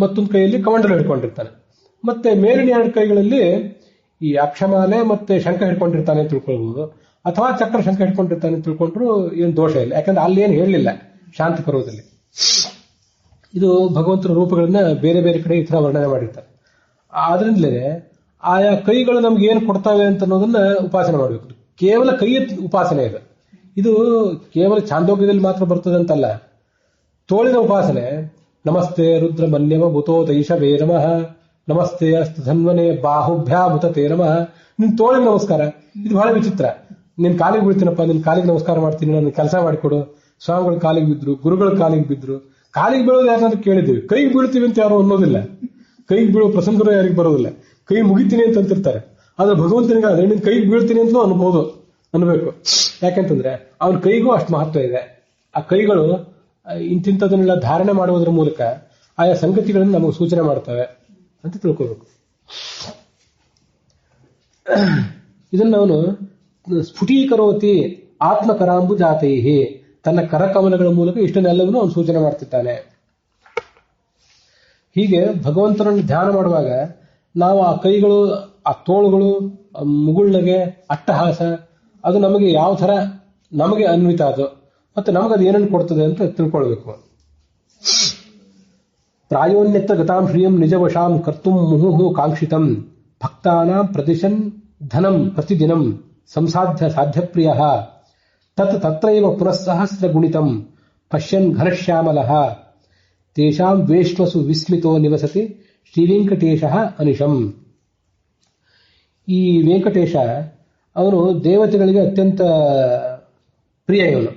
ಮತ್ತೊಂದು ಕೈಯಲ್ಲಿ ಕಮಂಡಲು ಹಿಡ್ಕೊಂಡಿರ್ತಾನೆ. ಮತ್ತೆ ಮೇಲಿನ 2 ಕೈಗಳಲ್ಲಿ ಈ ಅಕ್ಷಮಾಲೆ ಮತ್ತೆ ಶಂಖ ಹಿಡ್ಕೊಂಡಿರ್ತಾನೆ ಅಂತ ತಿಳ್ಕೊಳ್ಬಹುದು, ಅಥವಾ ಚಕ್ರ ಶಂಖ ಹಿಡ್ಕೊಂಡಿರ್ತಾನೆ ಅಂತ ತಿಳ್ಕೊಂಡ್ರು ಏನು ದೋಷ ಇಲ್ಲ, ಯಾಕಂದ್ರೆ ಅಲ್ಲಿ ಏನು ಹೇಳಲಿಲ್ಲ ಶಾಂತಿ ಪರ್ವದಲ್ಲಿ. ಇದು ಭಗವಂತನ ರೂಪಗಳನ್ನ ಬೇರೆ ಬೇರೆ ಕಡೆ ಈ ತರ ವರ್ಣನೆ ಮಾಡಿರ್ತಾರೆ. ಆದ್ರಿಂದಲೇ ಆಯಾ ಕೈಗಳು ನಮ್ಗೆ ಏನು ಕೊಡ್ತಾವೆ ಅಂತ ಅನ್ನೋದನ್ನ ಉಪಾಸನೆ ಮಾಡಬೇಕು. ಕೇವಲ ಕೈಯ ಉಪಾಸನೆ ಇದೆ, ಇದು ಕೇವಲ ಛಾಂದೋಗ್ಯದಲ್ಲಿ ಮಾತ್ರ ಬರ್ತದೆ ಅಂತಲ್ಲ. ತೋಳಿನ ಉಪಾಸನೆ, ನಮಸ್ತೆ ರುದ್ರ ಮನ್ಯವ ಭೂತೋ ತೈಷವೇ ನಮಃ, ನಮಸ್ತೆ ಅಸ್ತು ಧನ್ವನೆ ಬಾಹುಭ್ಯಾಭುತ ತೇ ನಮಃ. ನಿನ್ ತೋಳಿಗೆ ನಮಸ್ಕಾರ, ಇದು ಬಹಳ ವಿಚಿತ್ರ. ನಿನ್ ಕಾಲಿಗೆ ಬೀಳ್ತೀನಪ್ಪ, ನಿನ್ ಕಾಲಿಗೆ ನಮಸ್ಕಾರ ಮಾಡ್ತೀನಿ, ನನ್ನ ಕೆಲಸ ಮಾಡಿಕೊಡು. ಸ್ವಾಮಿಗಳ ಕಾಲಿಗೆ ಬಿದ್ರು, ಗುರುಗಳ ಕಾಲಿಗೆ ಬಿದ್ರು. ಕಾಲಿಗೆ ಬೀಳೋದು ಯಾಕಂದ್ರೆ ಕೇಳಿದ್ವಿ, ಕೈಗೆ ಬೀಳ್ತೀವಿ ಅಂತ ಯಾರು ಅನ್ನೋದಿಲ್ಲ. ಕೈಗೆ ಬೀಳೋ ಪ್ರಸಂಗರು ಯಾರಿಗೆ ಬರೋದಿಲ್ಲ, ಕೈ ಮುಗಿತೀನಿ ಅಂತ ಅಂತಿರ್ತಾರೆ. ಆದ್ರೆ ಭಗವಂತನಿಗೆ ನಿನ್ ಕೈಗೆ ಬೀಳ್ತೀನಿ ಅಂತಲೂ ಅನ್ಬೇಕು. ಯಾಕೆಂತಂದ್ರೆ ಅವನ ಕೈಗೂ ಅಷ್ಟು ಮಹತ್ವ ಇದೆ. ಆ ಕೈಗಳು ಇಂತಿಂಥದನ್ನೆಲ್ಲ ಧಾರಣೆ ಮಾಡುವುದರ ಮೂಲಕ ಆಯಾ ಸಂಗತಿಗಳನ್ನು ನಮಗೆ ಸೂಚನೆ ಮಾಡ್ತವೆ ಅಂತ ತಿಳ್ಕೋಬೇಕು. ಇದನ್ನು ಅವನು ಸ್ಫುಟೀಕರೋತಿ ಆತ್ಮಕರಾಂಬು ಜಾತೈಹಿ, ತನ್ನ ಕರಕಮಲಗಳ ಮೂಲಕ ಇಷ್ಟನ್ನೆಲ್ಲವನ್ನೂ ಅವನು ಸೂಚನೆ ಮಾಡ್ತಿದ್ದಾನೆ. ಹೀಗೆ ಭಗವಂತನನ್ನು ಧ್ಯಾನ ಮಾಡುವಾಗ ನಾವು ಆ ಕೈಗಳು, ಆ ತೋಳುಗಳು, ಮುಗುಳ್ನಗೆ, ಅಟ್ಟಹಾಸ, ಅದು ನಮಗೆ ಯಾವ ತರ ನಮಗೆ ಅನ್ವಿತ ಅದು, ಮತ್ತೆ ನಮಗದು ಏನನ್ನು ಕೊಡ್ತದೆ ಅಂತ ತಿಳ್ಕೊಳ್ಬೇಕು. ಪ್ರಾಯೋನ್ಯತ್ತ ಗತಾಂ ಶ್ರಿಯಂ ನಿಜವಶಾಂ ಕರ್ತುಂ ಮುಹುಹು ಕಾಂಕ್ಷಿತಂ ಭಕ್ತಾನಾಂ ಪ್ರದಿಶನ್ ಧನಂ ಪ್ರತಿದಿನಂ ಸಂಸಾಧ್ಯ ಸಾಧ್ಯಪ್ರಿಯ ತತ್ ತತ್ರೈವ ಪುನಃ ಸಹಸ್ರಗುಣಿತಂ ಪಶ್ಯನ್ ಘನಶ್ಯಾಮಲಃ ತೇಷಾಂ ವೇಶ್ಮಸು ವಿಸ್ಮಿತೋ ನಿವಸತಿ ಶ್ರೀವೆಂಕಟೇಶ ಅನಿಶಂ. ಈ ವೆಂಕಟೇಶ ಅವನು ದೇವತೆಗಳಿಗೆ ಅತ್ಯಂತ ಪ್ರಿಯ ಇವನು.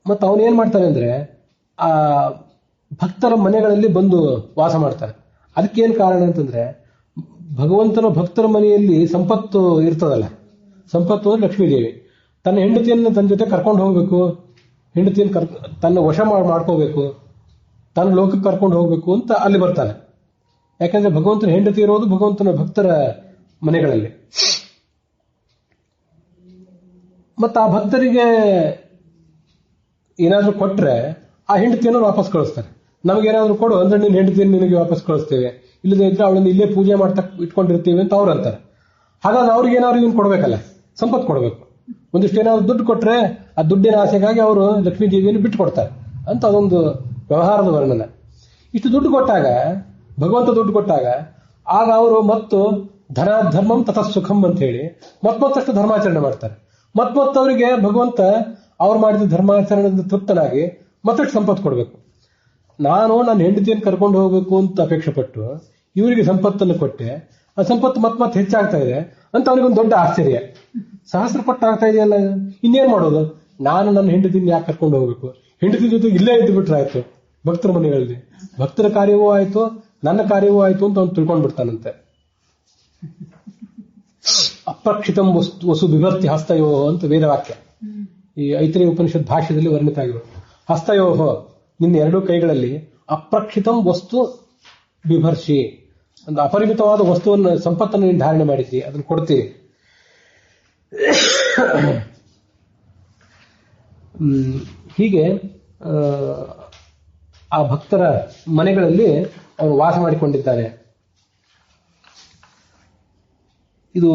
ಮತ್ತು ಅವನು ಏನ್ ಮಾಡ್ತಾನೆ ಅಂದ್ರೆ ಆ ಭಕ್ತರ ಮನೆಗಳಲ್ಲಿ ಬಂದು ವಾಸ ಮಾಡ್ತಾನೆ. ಅದಕ್ಕೇನು ಕಾರಣ ಅಂತಂದ್ರೆ ಭಗವಂತನ ಭಕ್ತರ ಮನೆಯಲ್ಲಿ ಸಂಪತ್ತು ಇರ್ತದಲ್ಲ, ಸಂಪತ್ತು ಅಂದ್ರೆ ಲಕ್ಷ್ಮೀದೇವಿ. ತನ್ನ ಹೆಂಡತಿಯನ್ನು ತನ್ನ ಜೊತೆ ಕರ್ಕೊಂಡು ಹೋಗ್ಬೇಕು, ಹೆಂಡತಿಯನ್ನು ತನ್ನ ವಶ ಮಾಡ್ಕೋಬೇಕು, ತನ್ನ ಲೋಕಕ್ಕೆ ಕರ್ಕೊಂಡು ಹೋಗ್ಬೇಕು ಅಂತ ಅಲ್ಲಿ ಬರ್ತಾನೆ. ಯಾಕಂದ್ರೆ ಭಗವಂತನ ಹೆಂಡತಿ ಇರೋದು ಭಗವಂತನ ಭಕ್ತರ ಮನೆಗಳಲ್ಲಿ. ಮತ್ತು ಆ ಭಕ್ತರಿಗೆ ಏನಾದ್ರೂ ಕೊಟ್ರೆ ಆ ಹೆಂಡತಿಯನ್ನು ವಾಪಸ್ ಕಳಿಸ್ತಾರೆ. ನಮಗೇನಾದ್ರೂ ಕೊಡು ಅಂದ್ರೆ ನಿನ್ನ ಹೆಂಡತಿಯನ್ನು ನಿನಗೆ ವಾಪಸ್ ಕಳಿಸ್ತೇವೆ, ಇಲ್ಲದೇ ಇದ್ರೆ ಅವಳನ್ನು ಇಲ್ಲೇ ಪೂಜೆ ಮಾಡ್ತಾ ಇಟ್ಕೊಂಡಿರ್ತೀವಿ ಅಂತ ಅವ್ರು ಅಂತಾರೆ. ಹಾಗಾದ್ರೆ ಅವ್ರಿಗೆ ಏನಾದ್ರು ಇವನು ಕೊಡ್ಬೇಕಲ್ಲ, ಸಂಪತ್ತು ಕೊಡಬೇಕು. ಒಂದಿಷ್ಟು ಏನಾದ್ರು ದುಡ್ಡು ಕೊಟ್ರೆ ಆ ದುಡ್ಡಿನ ಆಸೆಗಾಗಿ ಅವರು ಲಕ್ಷ್ಮೀ ದೇವಿಯನ್ನು ಬಿಟ್ಟು ಕೊಡ್ತಾರೆ ಅಂತ ಅದೊಂದು ವ್ಯವಹಾರದ ವರ್ಣನೆ. ಇಷ್ಟು ದುಡ್ಡು ಕೊಟ್ಟಾಗ, ಭಗವಂತ ದುಡ್ಡು ಕೊಟ್ಟಾಗ, ಆಗ ಅವರು ಮತ್ತು ಧನ ಧರ್ಮಂ ತತಃಸುಖಂ ಅಂತ ಹೇಳಿ ಮತ್ತಷ್ಟು ಧರ್ಮಾಚರಣೆ ಮಾಡ್ತಾರೆ. ಮತ್ತವರಿಗೆ ಭಗವಂತ ಅವ್ರು ಮಾಡಿದ ಧರ್ಮಾಚರಣೆಯಿಂದ ತೃಪ್ತನಾಗಿ ಮತ್ತಷ್ಟು ಸಂಪತ್ತು ಕೊಡಬೇಕು. ನಾನು ನನ್ನ ಹೆಂಡತಿಯನ್ನು ಕರ್ಕೊಂಡು ಹೋಗ್ಬೇಕು ಅಂತ ಅಪೇಕ್ಷೆ ಪಟ್ಟು ಇವರಿಗೆ ಸಂಪತ್ತನ್ನು ಕೊಟ್ಟೆ, ಆ ಸಂಪತ್ತು ಮತ್ತೆ ಹೆಚ್ಚಾಗ್ತಾ ಇದೆ ಅಂತ ಅವನಿಗೊಂದು ದೊಡ್ಡ ಆಶ್ಚರ್ಯ. ಸಹಸ್ರ ಪಟ್ಟು ಆಗ್ತಾ ಇದೆಯಲ್ಲ, ಇನ್ನೇನ್ ಮಾಡೋದು, ನಾನು ನನ್ನ ಹೆಂಡತಿನ ಯಾಕೆ ಕರ್ಕೊಂಡು ಹೋಗ್ಬೇಕು, ಹೆಂಡತಿ ಜೊತೆ ಇಲ್ಲೇ ಇದ್ದು ಬಿಟ್ರೆ ಆಯ್ತು ಭಕ್ತರ ಮನೆಗಳಲ್ಲಿ, ಭಕ್ತರ ಕಾರ್ಯವೂ ಆಯ್ತು ನನ್ನ ಕಾರ್ಯವೂ ಆಯ್ತು ಅಂತ ಅವ್ನು ತಿಳ್ಕೊಂಡ್ ಬಿಡ್ತಾನಂತೆ. ಅಪ್ರಕ್ಷಿತಂ ವಸು ಬಿಭರ್ತಿ ಹಸ್ತಯೋಹ ಅಂತ ವೇದವಾಕ್ಯ ಈ ಐತರೇಯ ಉಪನಿಷತ್ ಭಾಷ್ಯದಲ್ಲಿ ವರ್ಣಿತ ಆಗಿರೋದು. ಹಸ್ತಯೋಹ, ನಿನ್ನ ಎರಡೂ ಕೈಗಳಲ್ಲಿ ಅಪ್ರಕ್ಷಿತಂ ವಸ್ತು ಬಿಭರ್ಷಿ, ಒಂದು ಅಪರಿಮಿತವಾದ ವಸ್ತುವನ್ನು ಸಂಪತ್ತನ್ನು ನೀನು ಧಾರಣೆ ಮಾಡಿದ್ದಿ, ಅದನ್ನು ಕೊಡ್ತೀವಿ. ಹೀಗೆ ಆ ಭಕ್ತರ ಮನೆಗಳಲ್ಲಿ ಅವನು ವಾಸ ಮಾಡಿಕೊಂಡಿದ್ದಾನೆ. ಇದು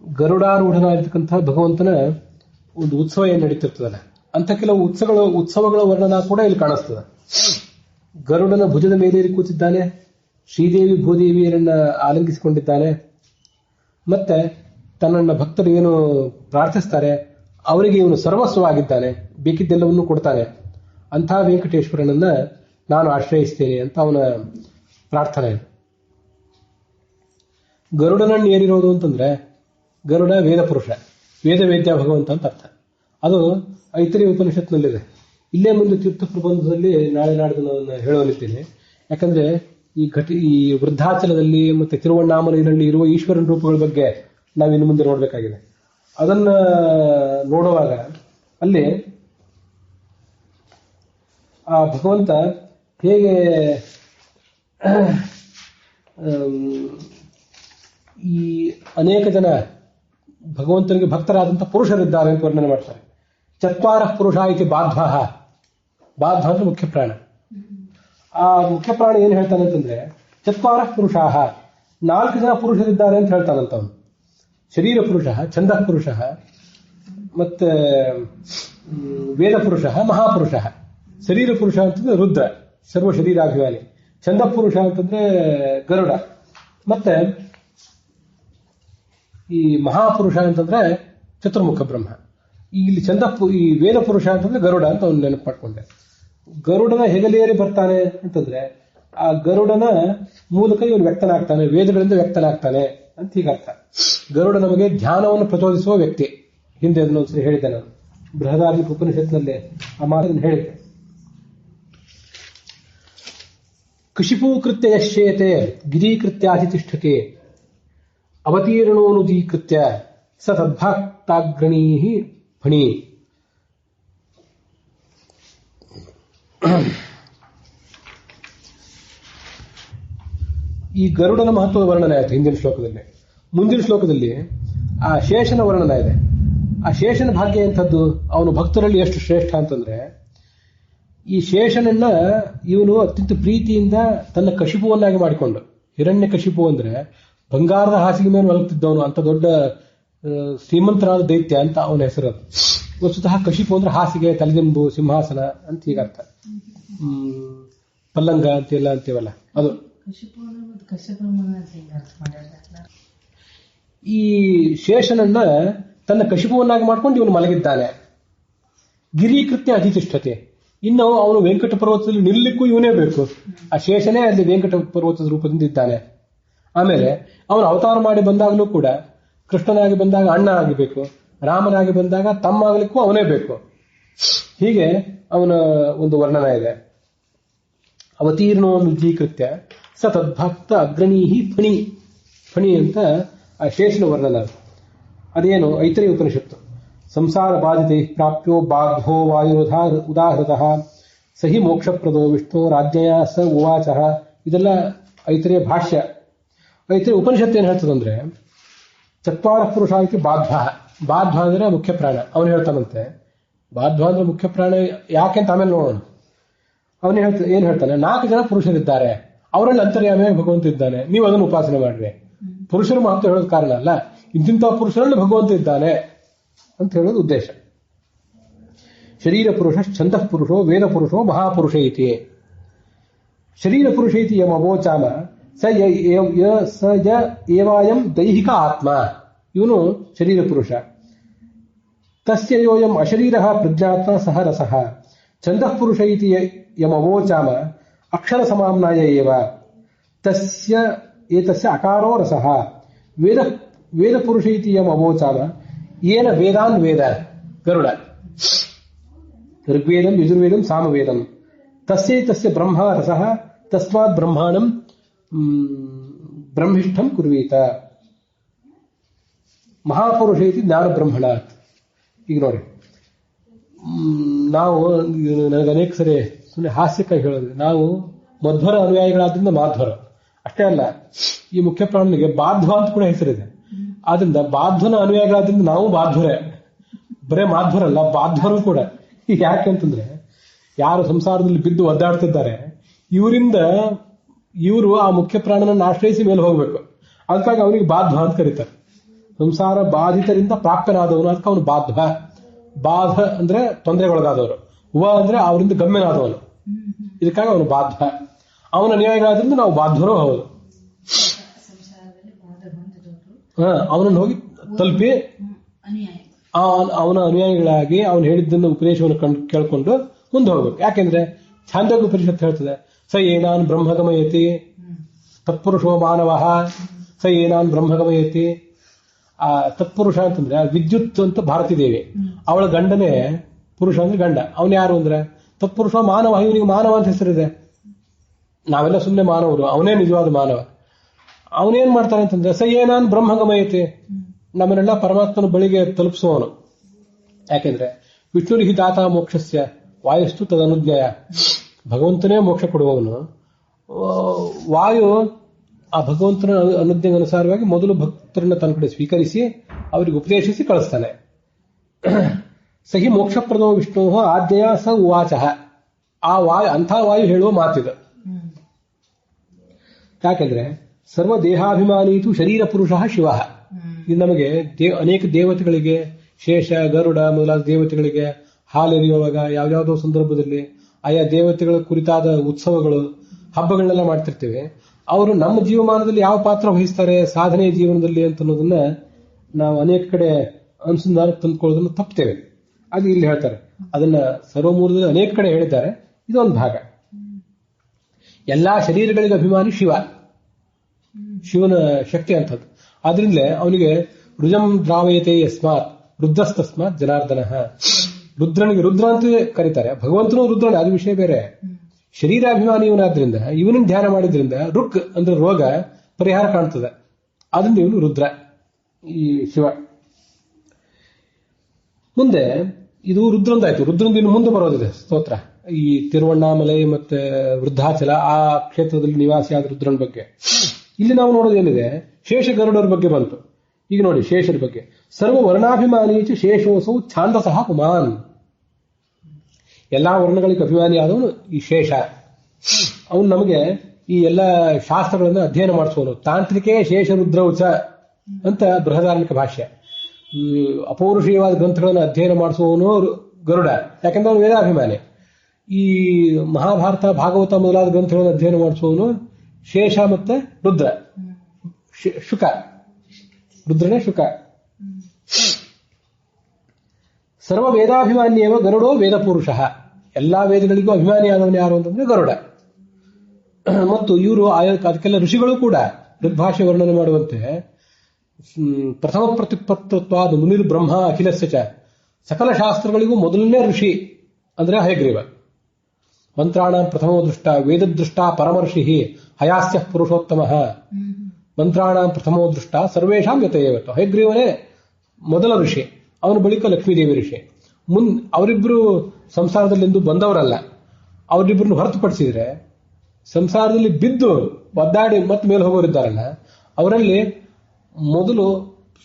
ಗರುಡಾರೂಢನಾಗಿರ್ತಕ್ಕಂತಹ ಭಗವಂತನ ಒಂದು ಉತ್ಸವ ಏನ್ ನಡೀತಿರ್ತದಲ್ಲ, ಅಂತ ಕೆಲವು ಉತ್ಸವಗಳ ವರ್ಣನ ಕೂಡ ಇಲ್ಲಿ ಕಾಣಿಸ್ತದೆ. ಗರುಡನ ಭುಜದ ಮೇಲೇರಿ ಕೂತಿದ್ದಾನೆ, ಶ್ರೀದೇವಿ ಭೂದೇವಿಯರನ್ನ ಆಲಂಗಿಸಿಕೊಂಡಿದ್ದಾನೆ, ಮತ್ತೆ ತನ್ನನ್ನ ಭಕ್ತರು ಏನು ಪ್ರಾರ್ಥಿಸ್ತಾರೆ ಅವರಿಗೆ ಇವನು ಸರ್ವಸ್ವವಾಗಿದ್ದಾನೆ, ಬೇಕಿದ್ದೆಲ್ಲವನ್ನೂ ಕೊಡ್ತಾನೆ. ಅಂಥ ವೆಂಕಟೇಶ್ವರನನ್ನ ನಾನು ಆಶ್ರಯಿಸ್ತೇನೆ ಅಂತ ಅವನ ಪ್ರಾರ್ಥನೆ. ಗರುಡನನ್ನು ಏರಿರೋದು ಅಂತಂದ್ರೆ ಗರುಡ ವೇದ ಪುರುಷ, ವೇದ ವೇದ್ಯ ಭಗವಂತ ಅಂತ ಅರ್ಥ. ಅದು ಐತರೇಯ ಉಪನಿಷತ್ನಲ್ಲಿದೆ. ಇಲ್ಲೇ ಮುಂದೆ ತೀರ್ಥ ಪ್ರಬಂಧದಲ್ಲಿ ನಾಳೆ ನಾಡ್ದು ನಾನು ಹೇಳೋನಿದ್ದೀನಿ. ಯಾಕಂದ್ರೆ ಈ ವೃದ್ಧಾಚಲದಲ್ಲಿ ಮತ್ತೆ ತಿರುವಣ್ಣಾಮಲೈನಲ್ಲಿ ಇರುವ ಈಶ್ವರನ ರೂಪಗಳ ಬಗ್ಗೆ ನಾವು ಇನ್ನು ಮುಂದೆ ನೋಡ್ಬೇಕಾಗಿದೆ. ಅದನ್ನ ನೋಡುವಾಗ ಅಲ್ಲಿ ಆ ಭಗವಂತ ಹೇಗೆ ಈ ಅನೇಕ ಜನ ಭಗವಂತನಿಗೆ ಭಕ್ತರಾದಂತಹ ಪುರುಷರಿದ್ದಾರೆ ಅಂತ ವರ್ಣನೆ ಮಾಡ್ತಾರೆ. ಚತ್ವಾರ ಪುರುಷ ಇತಿ ಬಾಧ್ವ, ಬಾಧ್ವ ಅಂದ್ರೆ ಮುಖ್ಯ ಪ್ರಾಣ. ಆ ಮುಖ್ಯ ಪ್ರಾಣ ಏನ್ ಹೇಳ್ತಾನೆ ಅಂತಂದ್ರೆ ಚತ್ವಾರ ಪುರುಷಾಹ, 4 ಜನ ಪುರುಷರಿದ್ದಾರೆ ಅಂತ ಹೇಳ್ತಾನಂತವನು. ಶರೀರ ಪುರುಷ, ಛಂದ ಪುರುಷ, ಮತ್ತೆ ವೇದ ಪುರುಷ, ಮಹಾಪುರುಷ. ಶರೀರ ಪುರುಷ ಅಂತಂದ್ರೆ ರುದ್ರ, ಸರ್ವ ಶರೀರಾಭಿಮಾನಿ. ಛಂದ ಪುರುಷ ಅಂತಂದ್ರೆ ಗರುಡ, ಮತ್ತೆ ಈ ಮಹಾಪುರುಷ ಅಂತಂದ್ರೆ ಚತುರ್ಮುಖ ಬ್ರಹ್ಮ. ಇಲ್ಲಿ ಈ ವೇದ ಪುರುಷ ಅಂತಂದ್ರೆ ಗರುಡ ಅಂತ ಅವ್ನು ನೆನಪು ಮಾಡ್ಕೊಂಡೆ. ಗರುಡನ ಹೆಗಲೇರಿ ಬರ್ತಾನೆ ಅಂತಂದ್ರೆ ಆ ಗರುಡನ ಮೂಲಕ ಇವನು ವ್ಯಕ್ತನಾಗ್ತಾನೆ, ವೇದಗಳಿಂದ ವ್ಯಕ್ತನಾಗ್ತಾನೆ ಅಂತ ಹೀಗರ್ಥ. ಗರುಡ ನಮಗೆ ಧ್ಯಾನವನ್ನು ಪ್ರಚೋದಿಸುವ ವ್ಯಕ್ತಿ. ಹಿಂದೆ ಅದನ್ನೊಂದ್ಸರಿ ಹೇಳಿದ್ದೆ ನಾನು, ಬೃಹದಾರಣ್ಯಕ ಉಪನಿಷತ್ನಲ್ಲಿ ಆ ಮಾತನ್ನು ಹೇಳಿದ್ದೆ. ಕೃಷಿಪೂಕೃತ್ಯ ಯಶ್ಯೇತೆ ಗಿರೀಕೃತ್ಯಾಧಿತಿಷ್ಠತೆ ಅವತೀರ್ಣೋನುದೀಕೃತ್ಯ ಸ ತದ್ಭಕ್ತಾಗ್ರಣೀ ಫಣಿ. ಈ ಗರುಡನ ಮಹತ್ವದ ವರ್ಣನೆ ಆಯಿತು ಹಿಂದಿನ ಶ್ಲೋಕದಲ್ಲಿ. ಮುಂದಿನ ಶ್ಲೋಕದಲ್ಲಿ ಆ ಶೇಷನ ವರ್ಣನ ಇದೆ. ಆ ಶೇಷನ ಭಾಗ್ಯ ಎಂಥದ್ದು, ಅವನು ಭಕ್ತರಲ್ಲಿ ಎಷ್ಟು ಶ್ರೇಷ್ಠ ಅಂತಂದ್ರೆ ಈ ಶೇಷನನ್ನ ಇವನು ಅತ್ಯಂತ ಪ್ರೀತಿಯಿಂದ ತನ್ನ ಕಶಿಪುವನ್ನಾಗಿ ಮಾಡಿಕೊಂಡು, ಹಿರಣ್ಯ ಕಶಿಪು ಅಂದ್ರೆ ಬಂಗಾರದ ಹಾಸಿಗೆ ಮೇಲೆ ಮಲಗ್ತಿದ್ದವನು, ಅಂತ ದೊಡ್ಡ ಶ್ರೀಮಂತರಾದ ದೈತ್ಯ ಅಂತ ಅವನ ಹೆಸರು. ವಸ್ತುತಃ ಕಶಿಪು ಅಂದ್ರೆ ಹಾಸಿಗೆ, ತಲೆದಿಂಬು, ಸಿಂಹಾಸನ ಅಂತ ಹೀಗರ್ಥ. ಪಲ್ಲಂಗ ಅಂತೆಲ್ಲ ಅಂತೀವಲ್ಲ ಅದು. ಈ ಶೇಷನನ್ನ ತನ್ನ ಕಶಿಪುವನ್ನಾಗಿ ಮಾಡ್ಕೊಂಡು ಇವನು ಮಲಗಿದ್ದಾನೆ. ಗಿರೀಕೃತ್ಯ ಅಧಿತಿಷ್ಠತೆ. ಇನ್ನು ಅವನು ವೆಂಕಟ ಪರ್ವತದಲ್ಲಿ ನಿಲ್ಲಕ್ಕೂ ಇವನೇ ಬೇಕು. ಆ ಶೇಷನೇ ಅಲ್ಲಿ ವೆಂಕಟ ಪರ್ವತದ ರೂಪದಿಂದ ಇದ್ದಾನೆ. ಆಮೇಲೆ ಅವನು ಅವತಾರ ಮಾಡಿ ಬಂದಾಗಲೂ ಕೂಡ ಕೃಷ್ಣನಾಗಿ ಬಂದಾಗ ಅಣ್ಣ ಆಗಬೇಕು, ರಾಮನಾಗಿ ಬಂದಾಗ ತಮ್ಮ ಆಗಲಿಕ್ಕೂ ಅವನೇ ಬೇಕು. ಹೀಗೆ ಅವನ ಒಂದು ವರ್ಣನ ಇದೆ. ಅವತೀರ್ಣೋ ನಿರ್ಜೀಕೃತ್ಯ ಸ ತದ್ಭಕ್ತ ಅಗ್ರಣೀಹಿ ಫಣಿ. ಫಣಿ ಅಂತ ಆ ಶೇಷನ ವರ್ಣನ. ಅದೇನು ಐತರೇಯ ಉಪನಿಷತ್ತು. ಸಂಸಾರ ಬಾಧಿತೈ ಪ್ರಾಪ್ಯೋ ಬಾಧೋ ವಾಯುರೋಧ ಉದಾಹೃತಃ ಸಹಿ ಮೋಕ್ಷಪ್ರದೋ ವಿಷ್ಣು ರಾಜ್ಞಯ ಸ ಉವಾಚ. ಇದೆಲ್ಲ ಐತರೇಯ ಭಾಷ್ಯ. ಐತರೇಯ ಉಪನಿಷತ್ತು ಏನು ಹೇಳ್ತದಂದ್ರೆ, ಚತ್ವಾರ ಪುರುಷ ಆಗಿ ಬಾಧ್ವ. ಬಾಧ್ವ ಅಂದ್ರೆ ಮುಖ್ಯ ಪ್ರಾಣ. ಅವನು ಹೇಳ್ತಾನಂತೆ, ಬಾಧ್ವ ಅಂದ್ರೆ ಮುಖ್ಯ ಪ್ರಾಣ ಯಾಕೆಂತ ಆಮೇಲೆ ನೋಡೋಣ. ಅವನು ಏನ್ ಹೇಳ್ತಾನೆ, 4 ಜನ ಪುರುಷರಿದ್ದಾರೆ, ಅವರಲ್ಲಿ ಅಂತರ್ಯಾಮಿಯಾಗಿ ಭಗವಂತ ಇದ್ದಾನೆ, ನೀವು ಅದನ್ನು ಉಪಾಸನೆ ಮಾಡ್ರಿ. ಪುರುಷರು ಮಾತ್ರ ಹೇಳೋದು ಕಾರಣ ಅಲ್ಲ, ಇಂತಿಂಥ ಪುರುಷರಲ್ಲಿ ಭಗವಂತ ಇದ್ದಾನೆ ಅಂತ ಹೇಳೋದು ಉದ್ದೇಶ. ಶರೀರ ಪುರುಷ ಛಂದಃ ಪುರುಷೋ ವೇದ ಪುರುಷೋ ಮಹಾಪುರುಷ ಇತಿ. ಶರೀರ ಪುರುಷ ಇತಿ ಯಮವೋಚಾಮ ಸ ಯ ಏವಾಯಂ ದೈಹಿಕ ಆತ್ಮ. ಇವನು ಶರೀರ ಪುರುಷ. ತಸ್ಯ ಯೋಯಂ ಅಶರೀರ ಪ್ರಜ್ಞಾತ್ಮ ಸಹ ರಸಃ. ಛಂದಃ ಪುರುಷ ಇತಿ ಯಮವೋಚಾಮ ಅಕ್ಷರ ಸಮಾಮ್ನಾಯ ಏವ ತಸ್ಯ ಏತಸ್ಯ ಅಕಾರೋ ರಸಃ. ವೇದ ಪುರುಷ ಇತಿ ಯಮವೋಚಾಮ ಏನ ವೇದಾನ್ ವೇದ. ಗರುಡ. ಋಗ್ವೇದಂ ಯಜುರ್ವೇದಂ ಸಾಮವೇದಂ ತಸ್ಯೈತಸ್ಯ ಬ್ರಹ್ಮ ರಸಃ ತಸ್ಮಾತ್ ಬ್ರಹ್ಮಾಣಂ ಬ್ರಹ್ಮಿಷ್ಠಂ ಕುರ್ವೀತ. ಮಹಾಪುರುಷ ಇತಿ ಜ್ಞಾನ ಬ್ರಹ್ಮಣಾತ್. ಈಗ ನೋಡಿ, ನಾವು ನನಗೆ ಅನೇಕ ಸರಿ ಸುಮ್ಮನೆ ಹಾಸ್ಯಕ್ಕಾಗಿ ಹೇಳೋದು, ನಾವು ಮಧ್ವರ ಅನುಯಾಯಿಗಳಾದ್ರಿಂದ ಮಾಧ್ವರ ಅಷ್ಟೇ ಅಲ್ಲ, ಈ ಮುಖ್ಯ ಪ್ರಾಣನಿಗೆ ಬಾಧ್ವ ಅಂತ ಕೂಡ ಹೆಸರಿದೆ. ಆದ್ರಿಂದ ಬಾಧ್ವನ ಅನುಯಾಯಿಗಳಾದ್ರಿಂದ ನಾವು ಬಾಧ್ವರೇ. ಬರೇ ಮಾಧ್ವರಲ್ಲ, ಬಾಧ್ವರು ಕೂಡ. ಯಾಕೆಂತಂದ್ರೆ ಯಾರು ಸಂಸಾರದಲ್ಲಿ ಬಿದ್ದು ಒದ್ದಾಡ್ತಿದ್ದಾರೆ, ಇವರು ಆ ಮುಖ್ಯ ಪ್ರಾಣನನ್ನು ಆಶ್ರಯಿಸಿ ಮೇಲೆ ಹೋಗ್ಬೇಕು. ಅದಕ್ಕಾಗಿ ಅವನಿಗೆ ಬಾಧ್ವ ಅಂತ ಕರೀತಾರೆ. ಸಂಸಾರ ಬಾಧಿತರಿಂದ ಪ್ರಾಪ್ತನಾದವನು, ಅದಕ್ಕೆ ಅವನು ಬಾಧ್ವ. ಬಾಧ ಅಂದ್ರೆ ತೊಂದರೆಗೊಳಗಾದವರು, ಅಂದ್ರೆ ಅವರಿಂದ ಗಮ್ಯನಾದವನು, ಇದಕ್ಕಾಗಿ ಅವನು ಬಾಧ್ವ. ಅವನ ಅನುಯಾಯಿಗಳಾದ್ರಿಂದ ನಾವು ಬಾಧ್ವರೂ ಹೌದು. ಅವನನ್ನು ಹೋಗಿ ತಲುಪಿ ಅವನ ಅನುಯಾಯಿಗಳಾಗಿ ಅವನು ಹೇಳಿದ್ದನ್ನು ಉಪದೇಶವನ್ನು ಕೇಳ್ಕೊಂಡು ಮುಂದೆ ಹೋಗ್ಬೇಕು. ಯಾಕೆಂದ್ರೆ ಛಾಂದೋಗ್ಯ ಉಪನಿಷತ್ತು ಹೇಳ್ತದೆ, ಸ ಏನಾನ್ ಬ್ರಹ್ಮಗಮಯತಿ ತತ್ಪುರುಷೋ ಮಾನವ ಸ ಏನಾನ್ ಬ್ರಹ್ಮಗಮಯತಿ. ಆ ತತ್ಪುರುಷ ಅಂತಂದ್ರೆ ವಿದ್ಯುತ್ ಅಂತ ಭಾರತೀ ದೇವಿ, ಅವಳ ಗಂಡನೇ ಪುರುಷ ಅಂದ್ರೆ ಗಂಡ. ಅವನು ಯಾರು ಅಂದ್ರೆ ತತ್ಪುರುಷ ಮಾನವ. ಇವನಿಗೆ ಮಾನವ ಅಂತ ಹೆಸರಿದೆ. ನಾವೆಲ್ಲ ಸುಮ್ಮನೆ ಮಾನವರು, ಅವನೇ ನಿಜವಾದ ಮಾನವ. ಅವನೇನ್ ಮಾಡ್ತಾನೆ ಅಂತಂದ್ರೆ ಸ ಏನಾನ್ ಬ್ರಹ್ಮಗಮಯತಿ, ನಮ್ಮನ್ನೆಲ್ಲ ಪರಮಾತ್ಮನ ಬಳಿಗೆ ತಲುಪಿಸುವವನು. ಯಾಕೆಂದ್ರೆ ವಿಷ್ಣುರಿಹಿ ದಾತ ಮೋಕ್ಷಸ್ಯ ವಾಯುಸ್ತು ತದನುಜ್ಞಯ. ಭಗವಂತನೇ ಮೋಕ್ಷ ಕೊಡುವವನು. ವಾಯು ಆ ಭಗವಂತನ ಅನುಜ್ಞೆಗೆ ಅನುಸಾರವಾಗಿ ಮೊದಲು ಭಕ್ತರನ್ನ ತನ್ನ ಕಡೆ ಸ್ವೀಕರಿಸಿ ಅವರಿಗೆ ಉಪದೇಶಿಸಿ ಕಳಿಸ್ತಾನೆ. ಸಹಿ ಮೋಕ್ಷಪ್ರದೋ ವಿಷ್ಣು ಆಜ್ಞೆಯ ಸ ಉವಾಚ. ಆ ವಾಯು, ಅಂಥ ವಾಯು ಹೇಳುವ ಮಾತಿದು. ಯಾಕೆಂದ್ರೆ ಸರ್ವ ದೇಹಾಭಿಮಾನೀತು ಶರೀರ ಪುರುಷ ಶಿವ. ಇದು ನಮಗೆ ಅನೇಕ ದೇವತೆಗಳಿಗೆ, ಶೇಷ ಗರುಡ ಮೊದಲಾದ ದೇವತೆಗಳಿಗೆ ಹಾಲೆರೆಯುವಾಗ ಯಾವ್ಯಾವುದೋ ಸಂದರ್ಭದಲ್ಲಿ ಆಯಾ ದೇವತೆಗಳ ಕುರಿತಾದ ಉತ್ಸವಗಳು ಹಬ್ಬಗಳನ್ನೆಲ್ಲ ಮಾಡ್ತಿರ್ತೇವೆ. ಅವರು ನಮ್ಮ ಜೀವಮಾನದಲ್ಲಿ ಯಾವ ಪಾತ್ರ ವಹಿಸ್ತಾರೆ ಸಾಧನೆಯ ಜೀವನದಲ್ಲಿ ಅಂತ ಅನ್ನೋದನ್ನ ನಾವು ಅನೇಕ ಕಡೆ ಅನುಸಂಧಾನ ತಂದುಕೊಳ್ಳೋದನ್ನು ತಪ್ಪುತ್ತೇವೆ. ಅದು ಇಲ್ಲಿ ಹೇಳ್ತಾರೆ. ಅದನ್ನ ಸರ್ವಮೂಲದಲ್ಲಿ ಅನೇಕ ಕಡೆ ಹೇಳಿದ್ದಾರೆ. ಇದೊಂದು ಭಾಗ. ಎಲ್ಲಾ ಶರೀರಗಳಿಗೆ ಅಭಿಮಾನಿ ಶಿವ. ಶಿವನ ಶಕ್ತಿ ಅಂತದ್ದು. ಆದ್ರಿಂದಲೇ ಅವನಿಗೆ ರುಜಂ ದ್ರಾವಯತೆ ಯಸ್ಮಾತ್ ರುದ್ರಸ್ತಸ್ಮಾತ್ ಜನಾರ್ದನ. ರುದ್ರನಿಗೆ ರುದ್ರ ಅಂತ ಕರೀತಾರೆ. ಭಗವಂತನು ರುದ್ರನೇ, ಅದು ವಿಷಯ ಬೇರೆ. ಶರೀರಾಭಿಮಾನಿ ಇವನಾದ್ರಿಂದ ಇವನನ್ನು ಧ್ಯಾನ ಮಾಡಿದ್ರಿಂದ ರುಕ್ ಅಂದ್ರೆ ರೋಗ ಪರಿಹಾರ ಕಾಣ್ತದೆ. ಅದರಿಂದ ಇವನು ರುದ್ರ, ಈ ಶಿವ. ಮುಂದೆ ಇದು ರುದ್ರಂದಾಯ್ತು. ರುದ್ರಂದ ಇನ್ನು ಮುಂದೆ ಬರೋದಿದೆ ಸ್ತೋತ್ರ. ಈ ತಿರುವಣ್ಣಾಮಲೈ ಮತ್ತೆ ವೃದ್ಧಾಚಲ ಆ ಕ್ಷೇತ್ರದಲ್ಲಿ ನಿವಾಸಿಯಾದ ರುದ್ರನ ಬಗ್ಗೆ. ಇಲ್ಲಿ ನಾವು ನೋಡೋದೇನಿದೆ, ಶೇಷ ಗರುಡರ ಬಗ್ಗೆ ಬಂತು. ಈಗ ನೋಡಿ ಶೇಷರ ಬಗ್ಗೆ. ಸರ್ವ ವರ್ಣಾಭಿಮಾನೀಚ ಶೇಷೋಸೌ ಛಾಂದಸಃ ಪುಮಾನ್. ಎಲ್ಲಾ ವರ್ಣಗಳಿಗೆ ಅಭಿಮಾನಿಯಾದವನು ಈ ಶೇಷ. ಅವನು ನಮಗೆ ಈ ಎಲ್ಲ ಶಾಸ್ತ್ರಗಳನ್ನು ಅಧ್ಯಯನ ಮಾಡಿಸುವನು. ತಾಂತ್ರಿಕೆ ಶೇಷ ರುದ್ರೌಚ ಅಂತ ಬೃಹದಾರಣ್ಯಕ ಭಾಷ್ಯ. ಅಪೌರುಷೀಯವಾದ ಗ್ರಂಥಗಳನ್ನು ಅಧ್ಯಯನ ಮಾಡಿಸುವವನು ಗರುಡ, ಯಾಕೆಂದ್ರೆ ಅವನು ವೇದಾಭಿಮಾನಿ. ಈ ಮಹಾಭಾರತ ಭಾಗವತ ಮೊದಲಾದ ಗ್ರಂಥಗಳನ್ನು ಅಧ್ಯಯನ ಮಾಡಿಸುವವನು ಶೇಷ ಮತ್ತೆ ರುದ್ರ ಶುಕ. ರುದ್ರನೇ ಶುಕ. ಸರ್ವ ವೇದಾಭಿಮಾನಿಯವ ಗರುಡೋ ವೇದ ಪುರುಷ. ಎಲ್ಲಾ ವೇದಗಳಿಗೂ ಅಭಿಮಾನಿಯಾದವನು ಯಾರು ಅಂತಂದ್ರೆ ಗರುಡ. ಮತ್ತು ಇವರು ಅದಕ್ಕೆಲ್ಲ ಋಷಿಗಳು ಕೂಡ ಋಗ್ಭಾಷೆ ವರ್ಣನೆ ಮಾಡುವಂತೆ ಪ್ರಥಮ ಪ್ರತಿಪತ್ತತ್ವಾದ ಮುನಿರ್ ಬ್ರಹ್ಮ ಅಖಿಲಸ್ಯ ಚ. ಸಕಲ ಶಾಸ್ತ್ರಗಳಿಗೂ ಮೊದಲನೇ ಋಷಿ ಅಂದ್ರೆ ಹಯಗ್ರೀವ. ಮಂತ್ರಾಣ ಪ್ರಥಮೋ ದೃಷ್ಟ ವೇದದೃಷ್ಟ ಪರಮರ್ಷಿ ಹಯಾಸ್ಯ ಪುರುಷೋತ್ತಮ. ಮಂತ್ರಾಣ ಪ್ರಥಮೋ ದೃಷ್ಟ ಸರ್ವೇಷಾಂ ಯತೇವತ್ತು. ಹಯಗ್ರೀವನೇ ಮೊದಲ ಋಷಿ, ಅವನ ಬಳಿಕ ಲಕ್ಷ್ಮೀದೇವಿ ಋಷಿ. ಅವರಿಬ್ಬರು ಸಂಸಾರದಲ್ಲಿಂದು ಬಂದವರಲ್ಲ. ಅವರಿಬ್ಬರನ್ನು ಹೊರತುಪಡಿಸಿದ್ರೆ ಸಂಸಾರದಲ್ಲಿ ಬಿದ್ದು ಒದ್ದಾಡಿ ಮತ್ತೆ ಮೇಲೆ ಹೋಗೋರಿದ್ದಾರಲ್ಲ, ಅವರಲ್ಲಿ ಮೊದಲು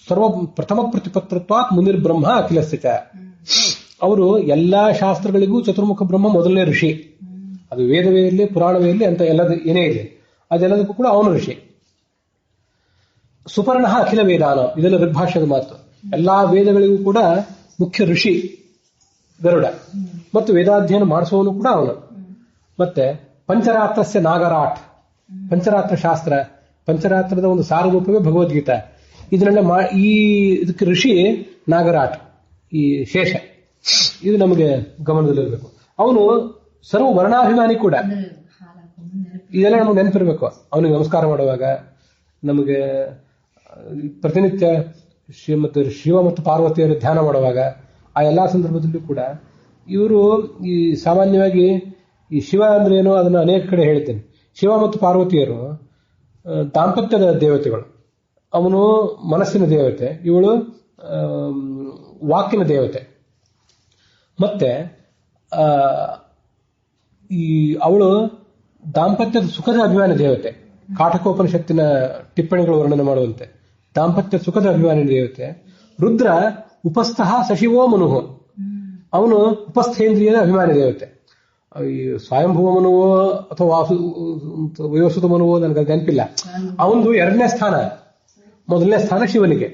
ಸರ್ವ ಪ್ರಥಮ ಪ್ರತಿಪತ್ರತ್ವಾತ್ ಮುನಿರ್ ಬ್ರಹ್ಮ ಅಖಿಲಸ್ಯ ಚ. ಅವರು ಎಲ್ಲಾ ಶಾಸ್ತ್ರಗಳಿಗೂ ಚತುರ್ಮುಖ ಬ್ರಹ್ಮ ಮೊದಲನೇ ಋಷಿ. ಅದು ವೇದವೇ ಇರಲಿ, ಪುರಾಣವೇ ಇರಲಿ ಅಂತ ಎಲ್ಲದ ಏನೇ ಇರಲಿ ಅದೆಲ್ಲದಕ್ಕೂ ಕೂಡ ಅವನು ಋಷಿ. ಸುಪರ್ಣ ಅಖಿಲ ವೇದಾನ, ಇದೆಲ್ಲ ಋಗ್ಭಾಷ್ಯದ ಮಾತು. ಎಲ್ಲಾ ವೇದಗಳಿಗೂ ಕೂಡ ಮುಖ್ಯ ಋಷಿ ಗರುಡ. ಮತ್ತು ವೇದಾಧ್ಯಯನ ಮಾಡಿಸುವವನು ಕೂಡ ಅವನು. ಮತ್ತೆ ಪಂಚರಾತ್ರಸ್ಯ ನಾಗರಾಟ್, ಪಂಚರಾತ್ರ ಶಾಸ್ತ್ರ, ಪಂಚರಾತ್ರದ ಒಂದು ಸಾರರೂಪವೇ ಭಗವದ್ಗೀತಾ. ಇದನ್ನೆಲ್ಲ ಇದಕ್ಕೆ ಋಷಿ ನಾಗರಾಟ್, ಈ ಶೇಷ. ಇದು ನಮಗೆ ಗಮನದಲ್ಲಿರಬೇಕು. ಅವನು ಸರ್ವ ವರ್ಣಾಭಿಮಾನಿ ಕೂಡ. ಇದೆಲ್ಲ ನಮಗೆ ನೆನಪಿರ್ಬೇಕು. ಅವನಿಗೆ ನಮಸ್ಕಾರ ಮಾಡುವಾಗ, ನಮಗೆ ಪ್ರತಿನಿತ್ಯ ಶಿವ ಮತ್ತು ಪಾರ್ವತಿಯರು ಧ್ಯಾನ ಮಾಡುವಾಗ, ಆ ಎಲ್ಲಾ ಸಂದರ್ಭದಲ್ಲೂ ಕೂಡ ಇವರು ಈ ಸಾಮಾನ್ಯವಾಗಿ ಈ ಶಿವ ಅಂದ್ರೆ ಏನೋ ಅದನ್ನು ಅನೇಕ ಕಡೆ ಹೇಳ್ತೇನೆ. ಶಿವ ಮತ್ತು ಪಾರ್ವತಿಯರು ದಾಂಪತ್ಯದ ದೇವತೆಗಳು. ಅವನು ಮನಸ್ಸಿನ ದೇವತೆ, ಇವಳು ವಾಕಿನ ದೇವತೆ. ಮತ್ತೆ ಈ ಅವಳು ದಾಂಪತ್ಯದ ಸುಖದ ಅಭಿಮಾನಿ ದೇವತೆ. ಕಾಠಕೋಪನಿಷತ್ತಿನ ಟಿಪ್ಪಣಿಗಳು ವರ್ಣನೆ ಮಾಡುವಂತೆ ದಾಂಪತ್ಯ ಸುಖದ ಅಭಿಮಾನಿ ದೇವತೆ. ರುದ್ರ ಉಪಸ್ಥಃ ಸಶಿವೋ ಮನುಹು, ಅವನು ಉಪಸ್ಥೇಂದ್ರಿಯದ ಅಭಿಮಾನಿ ದೇವತೆ. ಈ ಸ್ವಯಂಭುವ ಮನುವೋ ಅಥವಾ ವಯೋಸುತ ಮನುವೋ ನನಗೆ ನೆನಪಿಲ್ಲ. ಅವನದು ಎರಡನೇ ಸ್ಥಾನ, ಮೊದಲನೇ ಸ್ಥಾನ ಶಿವನಿಗೆ.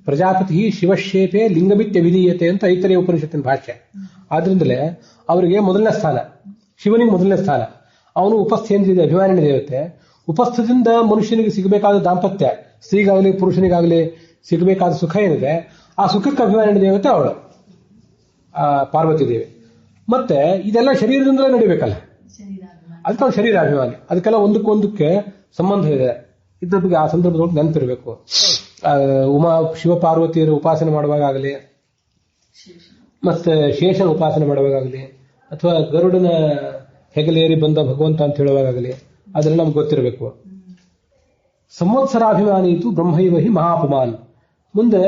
ಪ್ರಜಾಪತಿ ಶಿವಶೇಪೆ ಲಿಂಗಮಿತ್ಯ ವಿಧೀಯತೆ ಅಂತ ಐತರೇಯ ಉಪನಿಷತ್ತಿನ ಭಾಷ್ಯ. ಆದ್ರಿಂದಲೇ ಅವರಿಗೆ ಮೊದಲನೇ ಸ್ಥಾನ, ಶಿವನಿಗೆ ಮೊದಲನೇ ಸ್ಥಾನ. ಅವನು ಉಪಸ್ಥೇಂದ್ರಿಯದ ಅಭಿಮಾನಿ ದೇವತೆ. ಉಪಸ್ಥದಿಂದ ಮನುಷ್ಯನಿಗೆ ಸಿಗಬೇಕಾದ ದಾಂಪತ್ಯ, ಸ್ತ್ರೀಗಾಗಲಿ ಪುರುಷನಿಗಾಗಲಿ ಸಿಗಬೇಕಾದ ಸುಖ ಏನಿದೆ, ಆ ಸುಖಕ್ಕೆ ಅಭಿಮಾನಿ ದೇವತೆ ಅವಳು ಪಾರ್ವತಿ ದೇವಿ. ಮತ್ತೆ ಇದೆಲ್ಲ ಶರೀರದಿಂದಲೇ ನಡಿಬೇಕಲ್ಲ, ಅದಕ್ಕೆ ಅವನು ಶರೀರಾಭಿಮಾನಿ. ಅದಕ್ಕೆಲ್ಲ ಒಂದಕ್ಕೊಂದಕ್ಕೆ ಸಂಬಂಧ ಇದೆ. ಇದ್ರ ಬಗ್ಗೆ ಆ ಸಂದರ್ಭದೊಳಗೆ ನೆನಪಿರಬೇಕು. ಶಿವ ಪಾರ್ವತಿಯರ ಉಪಾಸನೆ ಮಾಡುವಾಗಲಿ, ಮತ್ತೆ ಶೇಷನ ಉಪಾಸನೆ ಮಾಡುವಾಗಲಿ, ಅಥವಾ ಗರುಡನ ಹೆಗಲೇರಿ ಬಂದ ಭಗವಂತ ಅಂತ ಹೇಳುವಾಗಲಿ, ಅದೆಲ್ಲ ನಮ್ಗೆ ಗೊತ್ತಿರಬೇಕು. ಸಂವತ್ಸರಾಭಿಮಾನಿ ಇತ್ತು ಬ್ರಹ್ಮೈವ ಹಿ ಮಹಾಪಮಾನ್. ಮುಂದೆ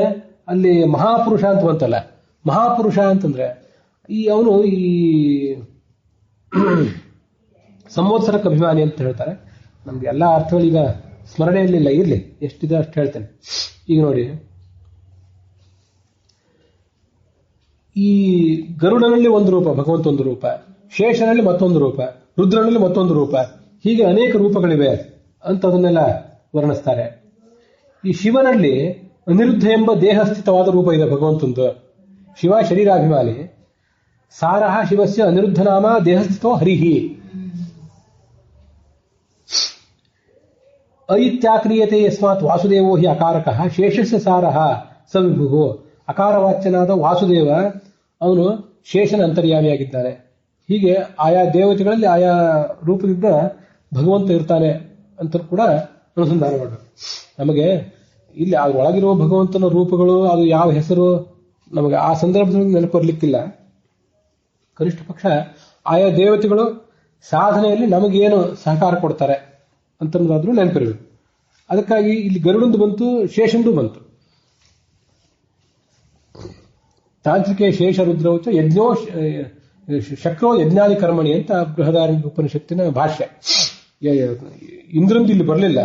ಅಲ್ಲಿ ಮಹಾಪುರುಷ ಅಂತ ಬಂತಲ್ಲ, ಮಹಾಪುರುಷ ಅಂತಂದ್ರೆ ಅವನು ಈ ಸಂವತ್ಸರಕ್ಕೆ ಅಭಿಮಾನಿ ಅಂತ ಹೇಳ್ತಾರೆ. ನಮ್ಗೆ ಎಲ್ಲಾ ಅರ್ಥಗಳೀಗ ಸ್ಮರಣೆಯಲ್ಲಿಲ್ಲ, ಇರ್ಲಿ ಎಷ್ಟಿದೆ ಅಷ್ಟು ಹೇಳ್ತೇನೆ. ಈಗ ನೋಡಿ, ಈ ಗರುಡನಲ್ಲಿ ಒಂದು ರೂಪ, ಭಗವಂತ ಒಂದು ರೂಪ, ಶೇಷನಲ್ಲಿ ಮತ್ತೊಂದು ರೂಪ, ರುದ್ರನಲ್ಲಿ ಮತ್ತೊಂದು ರೂಪ, ಹೀಗೆ ಅನೇಕ ರೂಪಗಳಿವೆ ಅಂತ ಅದನ್ನೆಲ್ಲ ವರ್ಣಿಸ್ತಾರೆ. ಈ ಶಿವನಲ್ಲಿ ಅನಿರುದ್ಧ ಎಂಬ ದೇಹಸ್ಥಿತವಾದ ರೂಪ ಇದೆ ಭಗವಂತಂದು. ಶಿವ ಶರೀರಾಭಿಮಾನಿ. ಸಾರಹ ಶಿವಸ್ಯ ಅನಿರುದ್ಧ ನಾಮ ದೇಹಸ್ಥಿತೋ ಹರಿಹಿ. ಐತ್ಯಾಕ್ರಿಯತೆ ಯಸ್ಮಾತ್ ವಾಸುದೇವೋ ಹಿ ಅಕಾರಕಃ ಶೇಷಸ್ಯ ಸಾರಹ ಸವಿಭು. ಅಕಾರವಾಚ್ಯನಾದ ವಾಸುದೇವ ಅವನು ಶೇಷನ ಅಂತರ್ಯಾಮಿಯಾಗಿದ್ದಾನೆ. ಹೀಗೆ ಆಯಾ ದೇವತೆಗಳಲ್ಲಿ ಆಯಾ ರೂಪದಿಂದ ಭಗವಂತ ಇರ್ತಾನೆ ಅಂತ ಕೂಡ ಅನುಸಂಧಾನ ಮಾಡಬೇಕು. ನಮಗೆ ಇಲ್ಲಿ ಒಳಗಿರುವ ಭಗವಂತನ ರೂಪಗಳು, ಅದು ಯಾವ ಹೆಸರು ನಮಗೆ ಆ ಸಂದರ್ಭದಲ್ಲಿ ನೆನಪಿರ್ಲಿಕ್ಕಿಲ್ಲ. ಕನಿಷ್ಠ ಪಕ್ಷ ಆಯಾ ದೇವತೆಗಳು ಸಾಧನೆಯಲ್ಲಿ ನಮಗೇನು ಸಹಕಾರ ಕೊಡ್ತಾರೆ ಅಂತನ್ನೋದಾದ್ರೂ ನೆನಪಿರಬೇಕು. ಅದಕ್ಕಾಗಿ ಇಲ್ಲಿ ಗರುಡಂದು ಬಂತು, ಶೇಷಂದು ಬಂತು. ತಾಂತ್ರಿಕೆ ಶೇಷ ರುದ್ರೌಚ ಯಜ್ಞೋ ಶಕ್ರೋ ಯಜ್ಞಾದಿ ಕರ್ಮಣಿ ಅಂತ ಬೃಹದಾರಣ್ಯಕ ಉಪನಿಷತ್ತಿನ ಭಾಷ್ಯ. ಇಂದ್ರಂದು ಇಲ್ಲಿ ಬರಲಿಲ್ಲ.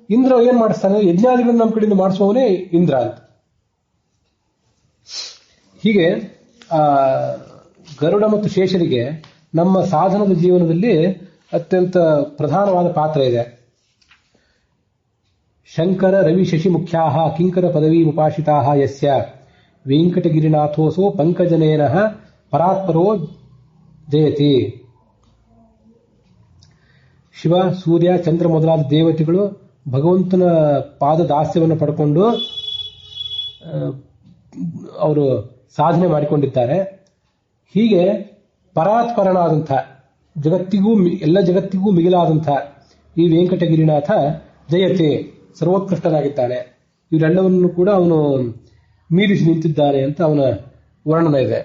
ಇಂದ್ರ ಏನ್ ಮಾಡಿಸ್ತಾನೆ, ಯಜ್ಞಾದಿಗಳನ್ನು ನಮ್ಮ ಕಡೆಯಿಂದ ಮಾಡಿಸುವವನೇ ಇಂದ್ರ ಅಂತ. ಹೀಗೆ ಗರುಡ ಮತ್ತು ಶೇಷರಿಗೆ ನಮ್ಮ ಸಾಧನದ ಜೀವನದಲ್ಲಿ ಅತ್ಯಂತ ಪ್ರಧಾನವಾದ ಪಾತ್ರ ಇದೆ. ಶಂಕರ ರವಿ ಶಶಿ ಮುಖ್ಯಾ ಕಿಂಕರ ಪದವಿ ಉಪಾಸಿತಾ ಯಸ್ಯ ವೆಂಕಟಗಿರಿನಾಥೋಸೋ ಪಂಕಜನೇನ ಪರಾತ್ಪರೋ ಜಯತಿ. ಶಿವ, ಸೂರ್ಯ, ಚಂದ್ರ ಮೊದಲಾದ ದೇವತೆಗಳು ಭಗವಂತನ ಪಾದ ದಾಸ್ಯವನ್ನು ಪಡ್ಕೊಂಡು ಅವರು ಸಾಧನೆ ಮಾಡಿಕೊಂಡಿದ್ದಾರೆ. ಹೀಗೆ ಪರಾತ್ಪರನಾದಂಥ ಜಗತ್ತಿಗೂ ಎಲ್ಲ ಜಗತ್ತಿಗೂ ಮಿಗಿಲಾದಂಥ ಈ ವೆಂಕಟಗಿರಿನಾಥ ಜಯತೆ ಸರ್ವೋತ್ಕೃಷ್ಟನಾಗಿದ್ದಾನೆ. ಇವರೆಲ್ಲವನ್ನು ಕೂಡ ಅವನು ಮೀರಿಸಿ ನಿಂತಿದ್ದಾನೆ ಅಂತ ಅವನ ವರ್ಣನ ಇದೆ.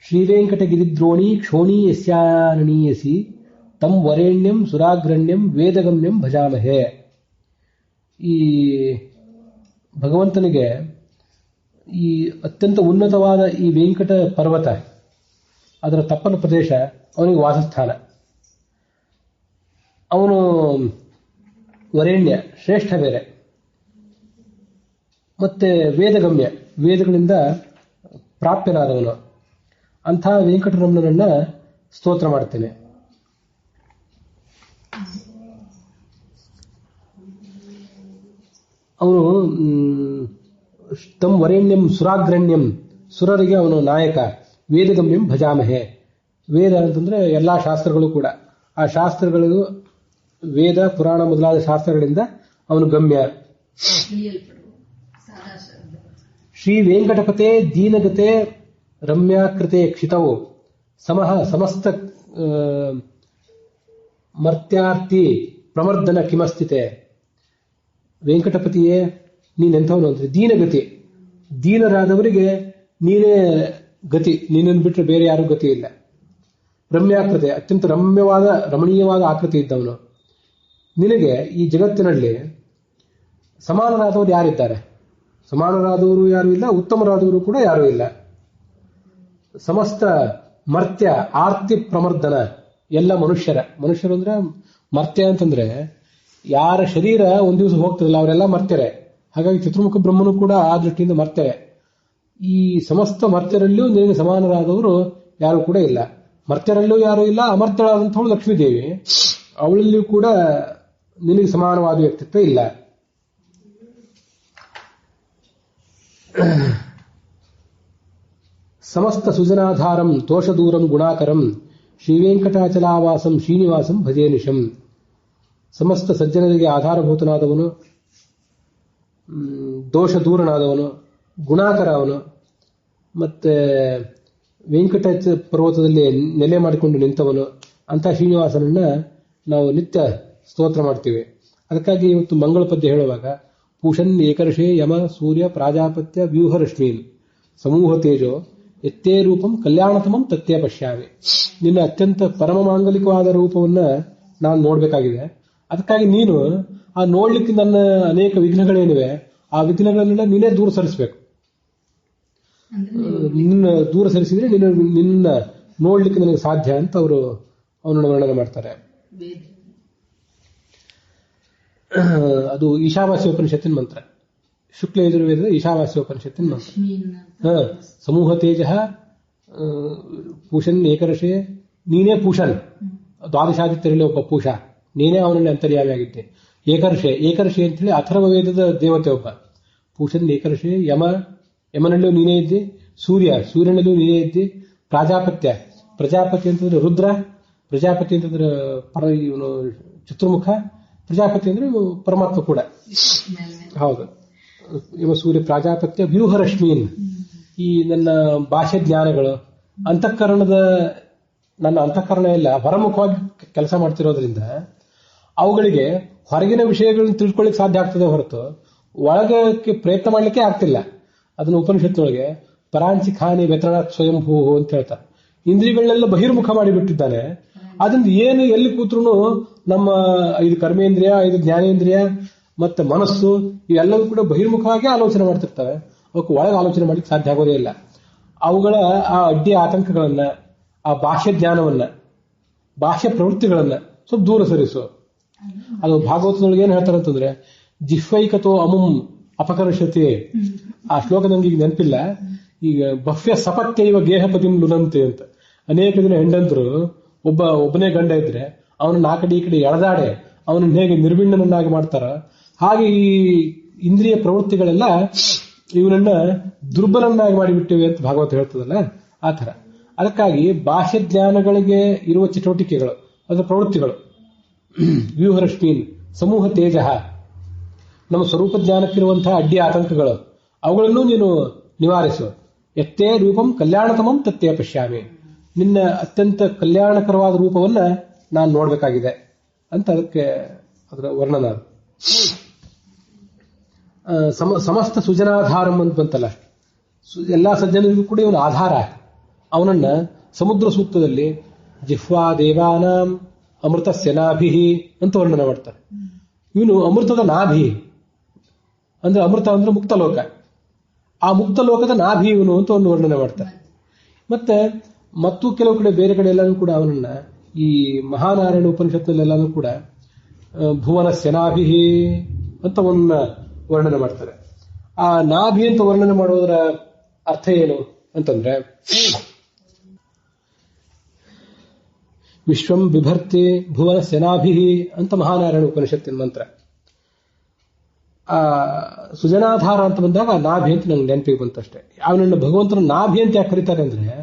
ಶ್ರೀವೆಂಕಟಗಿರಿದ್ರೋಣಿ ಕ್ಷೋಣಿ ಯಸ್ಯಾನೀಯಸಿ ತಂ ವರೇಣ್ಯಂ ಸುರಾಗ್ರಣ್ಯಂ ವೇದಗಮ್ಯಂ ಭಜಾಮಹೆ. ಈ ಭಗವಂತನಿಗೆ ಈ ಅತ್ಯಂತ ಉನ್ನತವಾದ ಈ ವೆಂಕಟ ಪರ್ವತ, ಅದರ ತಪ್ಪಲ ಪ್ರದೇಶ ಅವನಿಗೆ ವಾಸಸ್ಥಾನ. ಅವನು ವರೇಣ್ಯ, ಶ್ರೇಷ್ಠ ಬೇರೆ, ಮತ್ತೆ ವೇದಗಮ್ಯ, ವೇದಗಳಿಂದ ಪ್ರಾಪ್ಯನಾದವನು. ಅಂಥ ವೆಂಕಟರಮಣನನ್ನ ಸ್ತೋತ್ರ ಮಾಡ್ತೇನೆ. ಅವನು ತಂ ವರೇಣ್ಯಂ ಸುರಾಗ್ರಣ್ಯಂ, ಸುರರಿಗೆ ಅವನು ನಾಯಕ. ವೇದಗಮ್ಯಂ ಭಜಾಮಹೆ, ವೇದ ಅಂತಂದ್ರೆ ಎಲ್ಲಾ ಶಾಸ್ತ್ರಗಳು ಕೂಡ, ಆ ಶಾಸ್ತ್ರಗಳು ವೇದ ಪುರಾಣ ಮೊದಲಾದ ಶಾಸ್ತ್ರಗಳಿಂದ ಅವನು ಗಮ್ಯ. ಶ್ರೀ ವೆಂಕಟಪತೆ ದೀನಗತೆ ರಮ್ಯಾಕೃತೆ ಕ್ಷಿತವು ಸಮಃ ಸಮಸ್ತ ಮರ್ತ್ಯಾರ್ಥಿ ಪ್ರಮರ್ದನ ಕಿಮಸ್ಥಿತೆ. ವೆಂಕಟಪತಿಯೇ ನೀನೆಂಥವನು ಅಂದ್ರೆ ದೀನಗತಿ, ದೀನರಾದವರಿಗೆ ನೀನೇ ಗತಿ, ನೀನನ್ನು ಬಿಟ್ಟರೆ ಬೇರೆ ಯಾರೂ ಗತಿ ಇಲ್ಲ. ರಮ್ಯಾಕೃತೆ, ಅತ್ಯಂತ ರಮಣೀಯವಾದ ಆಕೃತಿ ಇದ್ದವನು. ನಿನಗೆ ಈ ಜಗತ್ತಿನಲ್ಲಿ ಸಮಾನರಾದವರು ಯಾರಿದ್ದಾರೆ? ಸಮಾನರಾದವರು ಯಾರೂ ಇಲ್ಲ, ಉತ್ತಮರಾದವರು ಕೂಡ ಯಾರೂ ಇಲ್ಲ. ಸಮಸ್ತ ಮರ್ತ್ಯ ಆರ್ತಿ ಪ್ರಮರ್ದನ, ಎಲ್ಲ ಮನುಷ್ಯರು ಅಂದ್ರೆ ಮರ್ತ್ಯ ಅಂತಂದ್ರೆ ಯಾರ ಶರೀರ ಒಂದ್ ದಿವಸ ಹೋಗ್ತದಲ್ಲ ಅವರೆಲ್ಲ ಮರ್ತ್ಯರೆ. ಹಾಗಾಗಿ ಚತುರ್ಮುಖ ಬ್ರಹ್ಮನು ಕೂಡ ಆ ದೃಷ್ಟಿಯಿಂದ ಮರ್ತ್ಯರೆ. ಈ ಸಮಸ್ತ ಮರ್ತ್ಯರಲ್ಲಿಯೂ ನಿನಗೆ ಸಮಾನರಾದವರು ಯಾರು ಕೂಡ ಇಲ್ಲ. ಮರ್ತ್ಯರಲ್ಲೂ ಯಾರೂ ಇಲ್ಲ. ಅಮರ್ತ್ಯಳಾದಂಥವಳು ಲಕ್ಷ್ಮೀದೇವಿ, ಅವಳಲ್ಲಿಯೂ ಕೂಡ ನಿನಗೆ ಸಮಾನವಾದ ವ್ಯಕ್ತಿತ್ವ ಇಲ್ಲ. ಸಮಸ್ತ ಸುಜನಾಧಾರಂ ತೋಷದೂರಂ ಗುಣಾಕರಂ ಶ್ರೀವೆಂಕಟಾಚಲಾವಾಸಂ ಶ್ರೀನಿವಾಸಂ ಭಜೇನಿಶಂ. ಸಮಸ್ತ ಸಜ್ಜನರಿಗೆ ಆಧಾರಭೂತನಾದವನು, ದೋಷ ದೂರನಾದವನು, ಗುಣಾಕರ ಅವನು. ಮತ್ತೆ ವೆಂಕಟ ಪರ್ವತದಲ್ಲಿ ನೆಲೆ ಮಾಡಿಕೊಂಡು ನಿಂತವನು. ಅಂತ ಶ್ರೀನಿವಾಸನನ್ನ ನಾವು ನಿತ್ಯ ಸ್ತೋತ್ರ ಮಾಡ್ತೀವಿ. ಅದಕ್ಕಾಗಿ ಇವತ್ತು ಮಂಗಳ ಪದ್ಯ ಹೇಳುವಾಗ ಪೂಷನ್ ಏಕರ್ಷೇ ಯಮ ಸೂರ್ಯ ಪ್ರಾಜಾಪತ್ಯ ವ್ಯೂಹರಶ್ಮೀನ್ ಸಮೂಹ ತೇಜೋ ಎತ್ತೇ ರೂಪಂ ಕಲ್ಯಾಣತಮಂ ತತ್ತೇ ಪಶ್ಯಾಮಿ. ನಿನ್ನ ಅತ್ಯಂತ ಪರಮ ಮಾಂಗಲಿಕವಾದ ರೂಪವನ್ನ ನಾನು ನೋಡ್ಬೇಕಾಗಿದೆ. ಅದಕ್ಕಾಗಿ ನೀನು ಆ ನೋಡ್ಲಿಕ್ಕೆ ನನ್ನ ಅನೇಕ ವಿಘ್ನಗಳೇನಿವೆ ಆ ವಿಘ್ನಗಳನ್ನೆಲ್ಲ ನೀನೇ ದೂರ ಸರಿಸಬೇಕು. ನಿನ್ನ ದೂರ ಸರಿಸಿದ್ರೆ ನಿನ್ನ ನೋಡ್ಲಿಕ್ಕೆ ನನಗೆ ಸಾಧ್ಯ ಅಂತ ಅವರು ಅವನನ್ನು ವರ್ಣನೆ ಮಾಡ್ತಾರೆ. ಅದು ಈಶಾವಾಸ್ಯೋಪನಿಷತ್ತಿನ ಮಂತ್ರ, ಶುಕ್ಲ ಯಜುರ್ವೇದದ ಈಶಾವಾಸ್ಯೋಪನಿಷತ್ತಿನ ಮಂತ್ರ. ಸಮೂಹ ತೇಜ ಪೂಷನ್ ಏಕರಶೆ, ನೀನೇ ಪೂಷನ್, ದ್ವಾದಶಾದಿತ್ಯರಲ್ಲಿ ಒಬ್ಬ ಪೂಷ, ನೀನೇ ಅವನಲ್ಲಿ ಅಂತರ್ಯಾಮಿಯಾಗಿದ್ದೆ. ಏಕರ್ಷೆ ಅಂತೇಳಿ ಅಥರ್ವ ವೇದದ ದೇವತೆ ಒಬ್ಬ. ಪೂಷನ್ ಏಕರ್ಷೆ ಯಮನಲ್ಲೂ ನೀನೇ ಇದ್ದಿ, ಸೂರ್ಯನಲ್ಲೂ ನೀನೇ ಇದ್ದಿ, ಪ್ರಜಾಪತಿ ಅಂತಂದ್ರೆ ರುದ್ರ, ಪ್ರಜಾಪತಿ ಅಂತಂದ್ರೆ ಇವನು ಚತುರ್ಮುಖ, ಪ್ರಜಾಪತಿ ಅಂದ್ರೆ ಪರಮಾತ್ಮ ಕೂಡ ಹೌದು. ಇವ ಸೂರ್ಯ ಪ್ರಾಜಾಪತ್ಯ ವ್ಯೂಹರಶ್ಮೀನ್. ಈ ನನ್ನ ಭಾಷೆ ಜ್ಞಾನಗಳು ನನ್ನ ಅಂತಃಕರಣ ಎಲ್ಲ ಹೊರಮುಖವಾಗಿ ಕೆಲಸ ಮಾಡ್ತಿರೋದ್ರಿಂದ ಅವುಗಳಿಗೆ ಹೊರಗಿನ ವಿಷಯಗಳನ್ನ ತಿಳ್ಕೊಳ್ಳಿಕ್ಕೆ ಸಾಧ್ಯ ಆಗ್ತದೆ ಹೊರತು ಒಳಗಕ್ಕೆ ಪ್ರಯತ್ನ ಮಾಡ್ಲಿಕ್ಕೆ ಆಗ್ತಿಲ್ಲ. ಅದನ್ನ ಉಪನಿಷತ್ತಿನೊಳಗೆ ಪರಾಂಚಿ ಖಾನಿ ವ್ಯತನಾಥ್ ಸ್ವಯಂಭೂ ಅಂತ ಹೇಳ್ತಾರೆ. ಇಂದ್ರಿಯಗಳನ್ನೆಲ್ಲ ಬಹಿರ್ಮುಖ ಮಾಡಿಬಿಟ್ಟಿದ್ದಾನೆ. ಅದರಿಂದ ಏನು ಎಲ್ಲಿ ಕೂತ್ರು ನಮ್ಮ 5 ಕರ್ಮೇಂದ್ರಿಯ, 5 ಜ್ಞಾನೇಂದ್ರಿಯ ಮತ್ತೆ ಮನಸ್ಸು ಇವೆಲ್ಲವೂ ಕೂಡ ಬಹಿರ್ಮುಖವಾಗಿ ಆಲೋಚನೆ ಮಾಡ್ತಿರ್ತವೆ. ಅವಕ್ಕೆ ಒಳಗೆ ಆಲೋಚನೆ ಮಾಡ್ಲಿಕ್ಕೆ ಸಾಧ್ಯ ಆಗೋದೇ ಇಲ್ಲ. ಅವುಗಳ ಆ ಅಡ್ಡಿ ಆತಂಕಗಳನ್ನ, ಆ ಭಾಷ್ಯ ಜ್ಞಾನವನ್ನ, ಭಾಷ್ಯ ಪ್ರವೃತ್ತಿಗಳನ್ನ ಸ್ವಲ್ಪ ದೂರ ಸರಿಸು. ಅದು ಭಾಗವತದೊಳಗೆ ಏನ್ ಹೇಳ್ತಾರೆ ಅಂತಂದ್ರೆ ಜಿಹ್ವೈಕತೋ ಅಮುಂ ಅಪಕರ್ಷತೆ. ಆ ಶ್ಲೋಕ ನಂಗೆ ಈಗ ನೆನಪಿಲ್ಲ. ಈಗ ಭವ್ಯ ಸಪತ್ಯೈವ ಗೇಹಪತಿಂ ಲುನಂತೆ ಅಂತ. ಅನೇಕ ದಿನ ಹೆಂಡಂತರು ಒಬ್ಬನೇ ಗಂಡ ಇದ್ರೆ ಅವನು ನಾಲ್ಕಡಿ ಈ ಕಡೆ ಎಳೆದಾಡೆ ಅವನನ್ನ ಹೇಗೆ ನಿರ್ವಿಣ್ಣನನ್ನಾಗಿ ಮಾಡ್ತಾರ, ಹಾಗೆ ಈ ಇಂದ್ರಿಯ ಪ್ರವೃತ್ತಿಗಳೆಲ್ಲ ಇವನನ್ನ ದುರ್ಬಲನ್ನಾಗಿ ಮಾಡಿಬಿಟ್ಟಿವೆ ಅಂತ ಭಾಗವತ ಹೇಳ್ತದಲ್ಲ, ಆ ಥರ. ಅದಕ್ಕಾಗಿ ಭಾಷ್ಯ ಜ್ಞಾನಗಳಿಗೆ ಇರುವ ಚಟುವಟಿಕೆಗಳು, ಅದರ ಪ್ರವೃತ್ತಿಗಳು ವ್ಯೂಹರಶ್ಮೀನ್ ಸಮೂಹ ತೇಜ ನಮ್ಮ ಸ್ವರೂಪ ಜ್ಞಾನಕ್ಕಿರುವಂತಹ ಅಡ್ಡಿ ಆತಂಕಗಳು ಅವುಗಳನ್ನು ನೀನು ನಿವಾರಿಸು. ಎತ್ತೇ ರೂಪಂ ಕಲ್ಯಾಣತಮಂ ತತ್ತೇ ಪಶ್ಯಾಮಿ, ನಿನ್ನ ಅತ್ಯಂತ ಕಲ್ಯಾಣಕರವಾದ ರೂಪವನ್ನ ನಾನು ನೋಡಬೇಕಾಗಿದೆ ಅಂತ ಅದಕ್ಕೆ ಅದರ ವರ್ಣನ. ಸಮಸ್ತ ಸುಜನಾಧಾರಂ ಅಂತ ಬಂತಲ್ಲ, ಎಲ್ಲಾ ಸಜ್ಜನರಿಗೂ ಕೂಡ ಇವನು ಆಧಾರ. ಅವನನ್ನ ಸಮುದ್ರ ಸೂಕ್ತದಲ್ಲಿ ಜಿಹ್ವಾ ದೇವಾನಾಂ ಅಮೃತಸ್ಯ ನಾಭಿಹಿ ಅಂತ ವರ್ಣನೆ ಮಾಡ್ತಾರೆ. ಇವನು ಅಮೃತದ ನಾಭಿ ಅಂದ್ರೆ ಅಮೃತ ಅಂದ್ರೆ ಮುಕ್ತಲೋಕ, ಆ ಮುಕ್ತಲೋಕದ ನಾಭಿ ಇವನು ಅಂತ ಒಂದು ವರ್ಣನೆ ಮಾಡ್ತಾರೆ. ಮತ್ತು ಕೆಲವು ಕಡೆ ಬೇರೆ ಕಡೆ ಎಲ್ಲಾನು ಕೂಡ ಅವನನ್ನ ಈ ಮಹಾನಾರಾಯಣ ಉಪನಿಷತ್ನಲ್ಲೆಲ್ಲಾನು ಕೂಡ ಭುವನಸ್ಯ ನಾಭಿಹಿ ಅಂತ ಅವನ್ನ ವರ್ಣನೆ ಮಾಡ್ತಾರೆ. ಆ ನಾಭಿ ಅಂತ ವರ್ಣನೆ ಮಾಡೋದರ ಅರ್ಥ ಏನು ಅಂತಂದ್ರೆ, ವಿಶ್ವಂ ಬಿಭರ್ತಿ ಭುವನಸ್ಯ ನಾಭಿಹಿ ಅಂತ ಮಹಾನಾರಾಯಣ ಉಪನಿಷತ್ತಿನ ಮಂತ್ರ. ಆ ಸುಜನಾಧಾರ ಅಂತ ಬಂದಾಗ ನಾಭಿ ಅಂತ ನಂಗೆ ನೆನಪಿಗೆ ಬಂತಷ್ಟೇ. ಅವನನ್ನ ಭಗವಂತನ ನಾಭಿ ಅಂತ ಯಾಕೆ ಕರೀತಾರೆ ಅಂದ್ರೆ,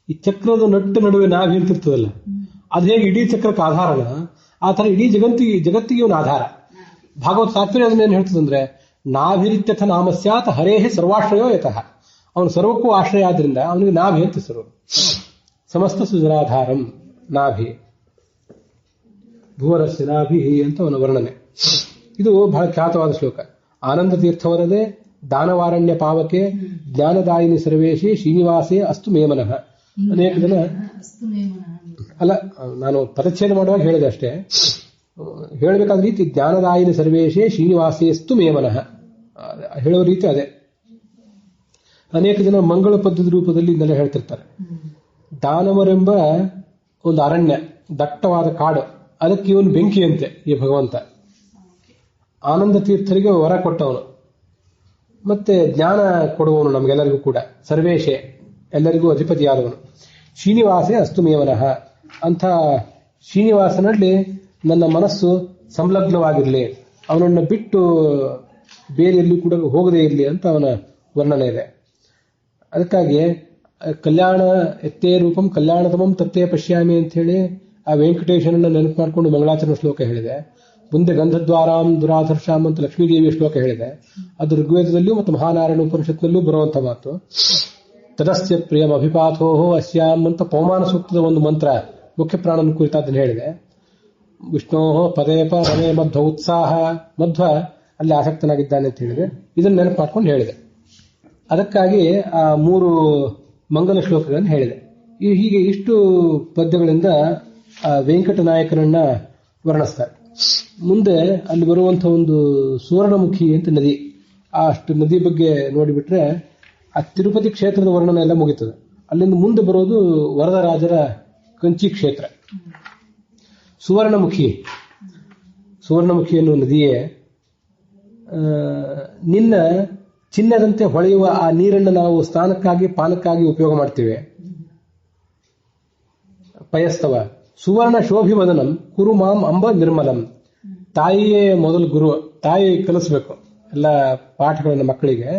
ಈ ಚಕ್ರದ ನಟ್ಟು ನಡುವೆ ನಾಭಿ ಅಂತ ಇರ್ತದಲ್ಲ, ಅದು ಹೇಗೆ ಇಡೀ ಚಕ್ರಕ್ಕೆ ಆಧಾರನ, ಆ ತರ ಇಡೀ ಜಗತ್ತಿಗೆ ಇವನು ಆಧಾರ. ಭಾಗವತ ತಾತ್ಪರ್ಯ ಅದನ್ನೇನು ಹೇಳ್ತದಂದ್ರೆ, ನಾಭಿರಿತ್ಯಥ ನಾಮಸ್ಯಾತ್ ಹರೇಹೇ ಸರ್ವಾಶ್ರಯೋ ಯತಃ, ಅವನು ಸರ್ವಕ್ಕೂ ಆಶ್ರಯ ಆದ್ರಿಂದ ಅವನಿಗೆ ನಾಭಿ ಅಂತ ಹೆಸರು. ಸಮಸ್ತ ಸುಜನಾಧಾರಂ ನಾಭಿ ಭುವನಸ್ಯ ನಾಭಿ ಅಂತ ಅವನ ವರ್ಣನೆ. ಇದು ಬಹಳ ಖ್ಯಾತವಾದ ಶ್ಲೋಕ. ಆನಂದ ತೀರ್ಥವರದೆ ದಾನವಾರಣ್ಯ ಪಾವಕೆ ಜ್ಞಾನದಾಯಿನಿ ಸರ್ವೇಶಿ ಶ್ರೀನಿವಾಸೇ ಅಸ್ತು ಮೇಮನಃ. ಅನೇಕ ಜನ ಅಲ್ಲ, ನಾನು ಪರಿಚ್ಛೇದ ಮಾಡುವಾಗ ಹೇಳಿದೆ ಅಷ್ಟೇ. ಹೇಳಬೇಕಾದ ರೀತಿ ಜ್ಞಾನದಾಯಿನಿ ಸರ್ವೇಶೇ ಶ್ರೀನಿವಾಸೇ ಅಸ್ತು ಮೇಮನಃ ಹೇಳುವ ರೀತಿ ಅದೇ. ಅನೇಕ ಜನ ಮಂಗಳ ಪದ್ಧತಿ ರೂಪದಲ್ಲಿ ಇದನ್ನೆಲ್ಲ ಹೇಳ್ತಿರ್ತಾರೆ. ದಾನವರೆಂಬ ಒಂದು ಅರಣ್ಯ, ದಟ್ಟವಾದ ಕಾಡು, ಅದಕ್ಕೆ ಇವನು ಬೆಂಕಿಯಂತೆ ಈ ಭಗವಂತ. ಆನಂದ ತೀರ್ಥರಿಗೆ ವರ ಕೊಟ್ಟವನು, ಮತ್ತೆ ಜ್ಞಾನ ಕೊಡುವವನು ನಮಗೆಲ್ಲರಿಗೂ ಕೂಡ. ಸರ್ವೇಶೇ, ಎಲ್ಲರಿಗೂ ಅಧಿಪತಿಯಾದವನು. ಶ್ರೀನಿವಾಸೇ ಅಸ್ತು ಮೇವನಃ ಅಂತ ಶ್ರೀನಿವಾಸನಲ್ಲಿ ನನ್ನ ಮನಸ್ಸು ಸಂಲಗ್ನವಾಗಿರಲಿ, ಅವನನ್ನು ಬಿಟ್ಟು ಬೇರೆ ಎಲ್ಲಿ ಕೂಡ ಹೋಗದೇ ಇರಲಿ ಅಂತ ಅವನ ವರ್ಣನೆ ಇದೆ. ಅದಕ್ಕಾಗಿ ಕಲ್ಯಾಣ ಎತ್ತೇ ರೂಪಂ ಕಲ್ಯಾಣತಮಂ ತತ್ತೇ ಪಶ್ಯಾಮಿ ಅಂತ ಹೇಳಿ ಆ ವೆಂಕಟೇಶನನ್ನ ನೆನಪು ಮಾಡಿಕೊಂಡು ಮಂಗಳಾಚರಣ ಶ್ಲೋಕ ಹೇಳಿದೆ. ಮುಂದೆ ಗಂಧದ್ವಾರಾಂ ದುರಾಧರ್ಷಾಂ ಅಂತ ಲಕ್ಷ್ಮೀದೇವಿಯ ಶ್ಲೋಕ ಹೇಳಿದೆ. ಅದು ಋಗ್ವೇದದಲ್ಲಿಯೂ ಮತ್ತು ಮಹಾನಾರಾಯಣ ಉಪನಿಷತ್ನಲ್ಲೂ ಬರುವಂತ ಮಾತು. ತದಸ್ಯ ಪ್ರಿಯಂ ಅಭಿಪಾಥೋಹೋ ಅಸ್ಯಾಂ ಅಂತ ಪವಮಾನ ಸೂಕ್ತದ ಒಂದು ಮಂತ್ರ ಮುಖ್ಯ ಪ್ರಾಣನ ಕುರಿತಾದ್ದನ್ನು ಹೇಳಿದೆ. ವಿಷ್ಣೋಹೋ ಪದೇಪ ರಮೇ ಮಧ್ವ ಉತ್ಸಾಹ, ಮಧ್ವ ಅಲ್ಲಿ ಆಸಕ್ತನಾಗಿದ್ದಾನೆ ಅಂತ ಹೇಳಿದೆ. ಇದನ್ನು ನೆನಪು ಮಾಡ್ಕೊಂಡು ಹೇಳಿದೆ. ಅದಕ್ಕಾಗಿ ಆ 3 ಮಂಗಲ ಶ್ಲೋಕಗಳನ್ನು ಹೇಳಿದೆ. ಹೀಗೆ ಇಷ್ಟು ಪದ್ಯಗಳಿಂದ ಆ ವೆಂಕಟ ನಾಯಕನನ್ನ ವರ್ಣಿಸ್ತಾರೆ. ಮುಂದೆ ಅಲ್ಲಿ ಬರುವಂತಹ ಒಂದು ಸುವರ್ಣಮುಖಿ ಅಂತ ನದಿ, ಅಷ್ಟು ನದಿ ಬಗ್ಗೆ ನೋಡಿಬಿಟ್ರೆ ಆ ತಿರುಪತಿ ಕ್ಷೇತ್ರದ ವರ್ಣನೆ ಎಲ್ಲ ಮುಗಿತದೆ. ಅಲ್ಲಿಂದ ಮುಂದೆ ಬರೋದು ವರದರಾಜರ ಕಂಚಿ ಕ್ಷೇತ್ರ. ಸುವರ್ಣಮುಖಿ ಎನ್ನುವ ನದಿಯೇ ನಿನ್ನ ಚಿನ್ನದಂತೆ ಹೊಳೆಯುವ ಆ ನೀರನ್ನು ನಾವು ಸ್ನಾನಕ್ಕಾಗಿ ಪಾನಕ್ಕಾಗಿ ಉಪಯೋಗ ಮಾಡ್ತೇವೆ. ಪಯಸ್ತವ ಸುವರ್ಣ ಶೋಭಿವದನಂ ಕುರು ಮಾಂ ಅಂಬ ನಿರ್ಮಲಂ. ತಾಯಿಯೇ ಮೊದಲು ಗುರು, ತಾಯಿ ಕಲಿಸ್ಬೇಕು ಎಲ್ಲ ಪಾಠಗಳನ್ನ ಮಕ್ಕಳಿಗೆ.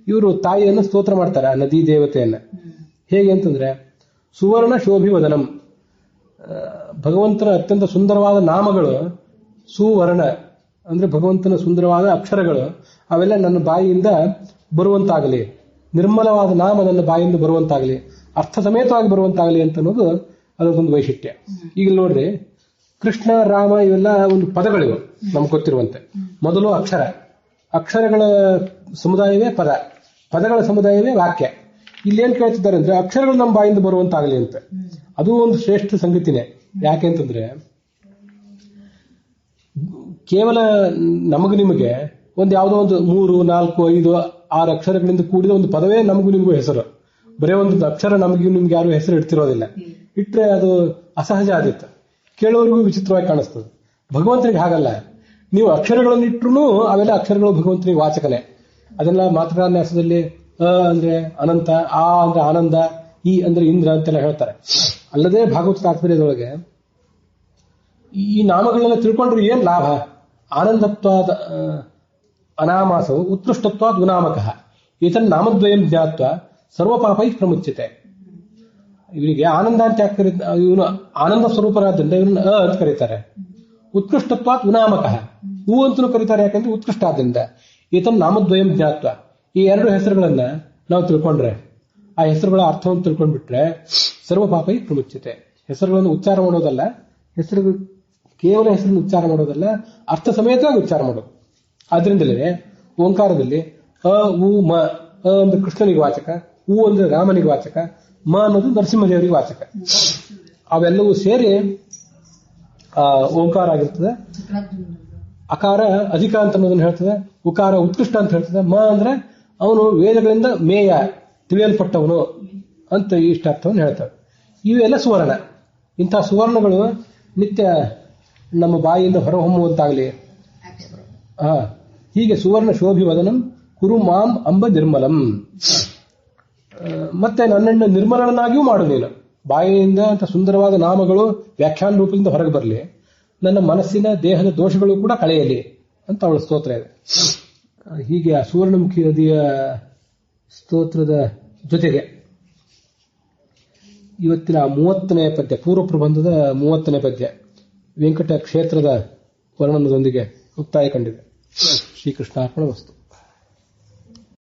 ಇವರು ತಾಯಿಯನ್ನು ಸ್ತೋತ್ರ ಮಾಡ್ತಾರೆ, ಆ ನದಿ ದೇವತೆಯನ್ನ. ಹೇಗೆ ಅಂತಂದ್ರೆ, ಸುವರ್ಣ ಶೋಭಿವದನಂ, ಭಗವಂತನ ಅತ್ಯಂತ ಸುಂದರವಾದ ನಾಮಗಳು. ಸುವರ್ಣ ಅಂದ್ರೆ ಭಗವಂತನ ಸುಂದರವಾದ ಅಕ್ಷರಗಳು, ಅವೆಲ್ಲ ನನ್ನ ಬಾಯಿಯಿಂದ ಬರುವಂತಾಗಲಿ, ನಿರ್ಮಲವಾದ ನಾಮ ನನ್ನ ಬಾಯಿಯಿಂದ ಬರುವಂತಾಗಲಿ, ಅರ್ಥ ಸಮೇತವಾಗಿ ಬರುವಂತಾಗಲಿ ಅಂತ ಅನ್ನೋದು ಅದೊಂದು ವೈಶಿಷ್ಟ್ಯ. ಈಗ ನೋಡ್ರಿ, ಕೃಷ್ಣ ರಾಮ ಇವೆಲ್ಲ ಒಂದು ಪದಗಳಿವೆ ನಮ್ಗೆ ಗೊತ್ತಿರುವಂತೆ. ಮೊದಲು ಅಕ್ಷರಗಳ ಸಮುದಾಯವೇ ಪದ, ಪದಗಳ ಸಮುದಾಯವೇ ವಾಕ್ಯ. ಇಲ್ಲಿ ಏನ್ ಕೇಳ್ತಿದ್ದಾರೆ ಅಂದ್ರೆ ಅಕ್ಷರಗಳು ನಮ್ಮ ಬಾಯಿಂದ ಬರುವಂತಾಗಲಿ ಅಂತ. ಅದು ಒಂದು ಶ್ರೇಷ್ಠ ಸಂಗತಿನೇ. ಯಾಕೆ ಅಂತಂದ್ರೆ ಕೇವಲ ನಮಗೂ ನಿಮಗೆ ಒಂದು ಯಾವುದೋ ಒಂದು 3, 4, 5, 6 ಅಕ್ಷರಗಳಿಂದ ಕೂಡಿದ ಒಂದು ಪದವೇ ನಮಗೂ ನಿಮಗೂ ಹೆಸರು. ಬರೇ ಒಂದು ಅಕ್ಷರ ನಮಗೂ ನಿಮ್ಗೆ ಯಾರು ಹೆಸರು ಇಡ್ತಿರೋದಿಲ್ಲ. ಇಟ್ರೆ ಅದು ಅಸಹಜ ಆದಿತ್ತು, ಕೇಳೋರಿಗೂ ವಿಚಿತ್ರವಾಗಿ ಕಾಣಿಸ್ತದೆ. ಭಗವಂತನಿಗೆ ಹಾಗಲ್ಲ. ನೀವು ಅಕ್ಷರಗಳನ್ನು ಇಟ್ರು ಅವೆಲ್ಲ ಅಕ್ಷರಗಳು ಭಗವಂತನಿಗೆ ವಾಚಕನೇ. ಅದೆಲ್ಲ ಮಾತೃನ್ಯಾಸದಲ್ಲಿ ಅ ಅಂದ್ರೆ ಅನಂತ, ಆ ಅಂದ್ರೆ ಆನಂದ, ಈ ಅಂದ್ರೆ ಇಂದ್ರ ಅಂತೆಲ್ಲ ಹೇಳ್ತಾರೆ. ಅಲ್ಲದೆ ಭಾಗವತ ತಾತ್ಪರ್ಯದೊಳಗೆ ಈ ನಾಮಗಳನ್ನೆಲ್ಲ ತಿಳ್ಕೊಂಡ್ರೆ ಏನ್ ಲಾಭ? ಆನಂದತ್ವಾದ ಅನಾಮಾಸವು ಉತ್ಕೃಷ್ಟತ್ವಾದ್ ಗುಣಾಮಕಃ ಈತನ್ ನಾಮದ್ವಯಂ ಜ್ಞಾತ್ವ ಸರ್ವಪಾಪೈ ಪ್ರಮುಚ್ಯತೆ. ಇವರಿಗೆ ಆನಂದ ಅಂತ ಯಾಕೆ ಕರೀತಾರೆ? ಇವನು ಆನಂದ ಸ್ವರೂಪರಾದ್ರಿಂದ ಇವನು ಅಂತ ಕರೀತಾರೆ. ಉತ್ಕೃಷ್ಟತ್ವಾತ್ ಗುಣಾಮಕಃ, ಹೂ ಅಂತಲೂ ಕರೀತಾರೆ, ಯಾಕಂದ್ರೆ ಉತ್ಕೃಷ್ಟಾದ್ರಿಂದ. ಈತನ ನಾಮದ್ವಯಂ ಜ್ಞಾತ್ವ, ಈ ಎರಡು ಹೆಸರುಗಳನ್ನ ನಾವು ತಿಳ್ಕೊಂಡ್ರೆ, ಆ ಹೆಸರುಗಳ ಅರ್ಥವನ್ನು ತಿಳ್ಕೊಂಡ್ಬಿಟ್ರೆ ಸರ್ವ ಪಾಪ ಪ್ರಮುಚ್ಯತೆ. ಹೆಸರುಗಳನ್ನು ಉಚ್ಚಾರ ಮಾಡೋದಲ್ಲ, ಕೇವಲ ಹೆಸರನ್ನು ಉಚ್ಚಾರ ಮಾಡೋದಲ್ಲ, ಅರ್ಥ ಸಮೇತವಾಗಿ ಉಚ್ಚಾರ ಮಾಡೋದು. ಆದ್ರಿಂದಲೇ ಓಂಕಾರದಲ್ಲಿ ಅ ಉ ಮ, ಅ ಅಂದ್ರೆ ಕೃಷ್ಣನಿಗೆ ವಾಚಕ, ಉ ಅಂದ್ರೆ ರಾಮನಿಗೆ ವಾಚಕ, ಮ ಅನ್ನೋದು ನರಸಿಂಹದೇವರಿಗೆ ವಾಚಕ. ಅವೆಲ್ಲವೂ ಸೇರಿ ಓಂಕಾರ ಆಗಿರ್ತದೆ. ಅಕಾರ ಅಧಿಕ ಅಂತ ಅನ್ನೋದನ್ನ ಹೇಳ್ತದೆ, ಉಕಾರ ಉತ್ಕೃಷ್ಟ ಅಂತ ಹೇಳ್ತದೆ, ಮ ಅಂದ್ರೆ ಅವನು ವೇದಗಳಿಂದ ಮೇಯ ತಿಳಿಯಲ್ಪಟ್ಟವನು ಅಂತ ಇಷ್ಟ ಅರ್ಥವನ್ನು ಹೇಳ್ತವೆ. ಇವೆಲ್ಲ ಸುವರ್ಣ. ಇಂತಹ ಸುವರ್ಣಗಳು ನಿತ್ಯ ನಮ್ಮ ಬಾಯಿಯಿಂದ ಹೊರಹೊಮ್ಮುವಂತಾಗಲಿ. ಹೀಗೆ ಸುವರ್ಣ ಶೋಭಿವದನಂ ಕುರು ಮಾಂ ಅಂಬ ನಿರ್ಮಲಂ. ಮತ್ತೆ ನನ್ನನ್ನು ನಿರ್ಮಲನಾಗಿಯೂ ಮಾಡು ನೀನು. ಬಾಯಿಯಿಂದ ಅಂತ ಸುಂದರವಾದ ನಾಮಗಳು ವ್ಯಾಖ್ಯಾನ ರೂಪದಿಂದ ಹೊರಗೆ ಬರಲಿ, ನನ್ನ ಮನಸ್ಸಿನ ದೇಹದ ದೋಷಗಳು ಕೂಡ ಕಳೆಯಲಿ ಅಂತ ಅವಳ ಸ್ತೋತ್ರ ಇದೆ. ಹೀಗೆ ಆ ಸುವರ್ಣಮುಖಿ ನದಿಯ ಸ್ತೋತ್ರದ ಜೊತೆಗೆ ಇವತ್ತಿನ 30ನೇ ಪದ್ಯ, ಪೂರ್ವ ಪ್ರಬಂಧದ 30ನೇ ಪದ್ಯ ವೆಂಕಟ ಕ್ಷೇತ್ರದ ವರ್ಣನದೊಂದಿಗೆ ಮುಕ್ತಾಯ ಕಂಡಿದೆ. ಶ್ರೀಕೃಷ್ಣಾರ್ಪಣ ವಸ್ತು.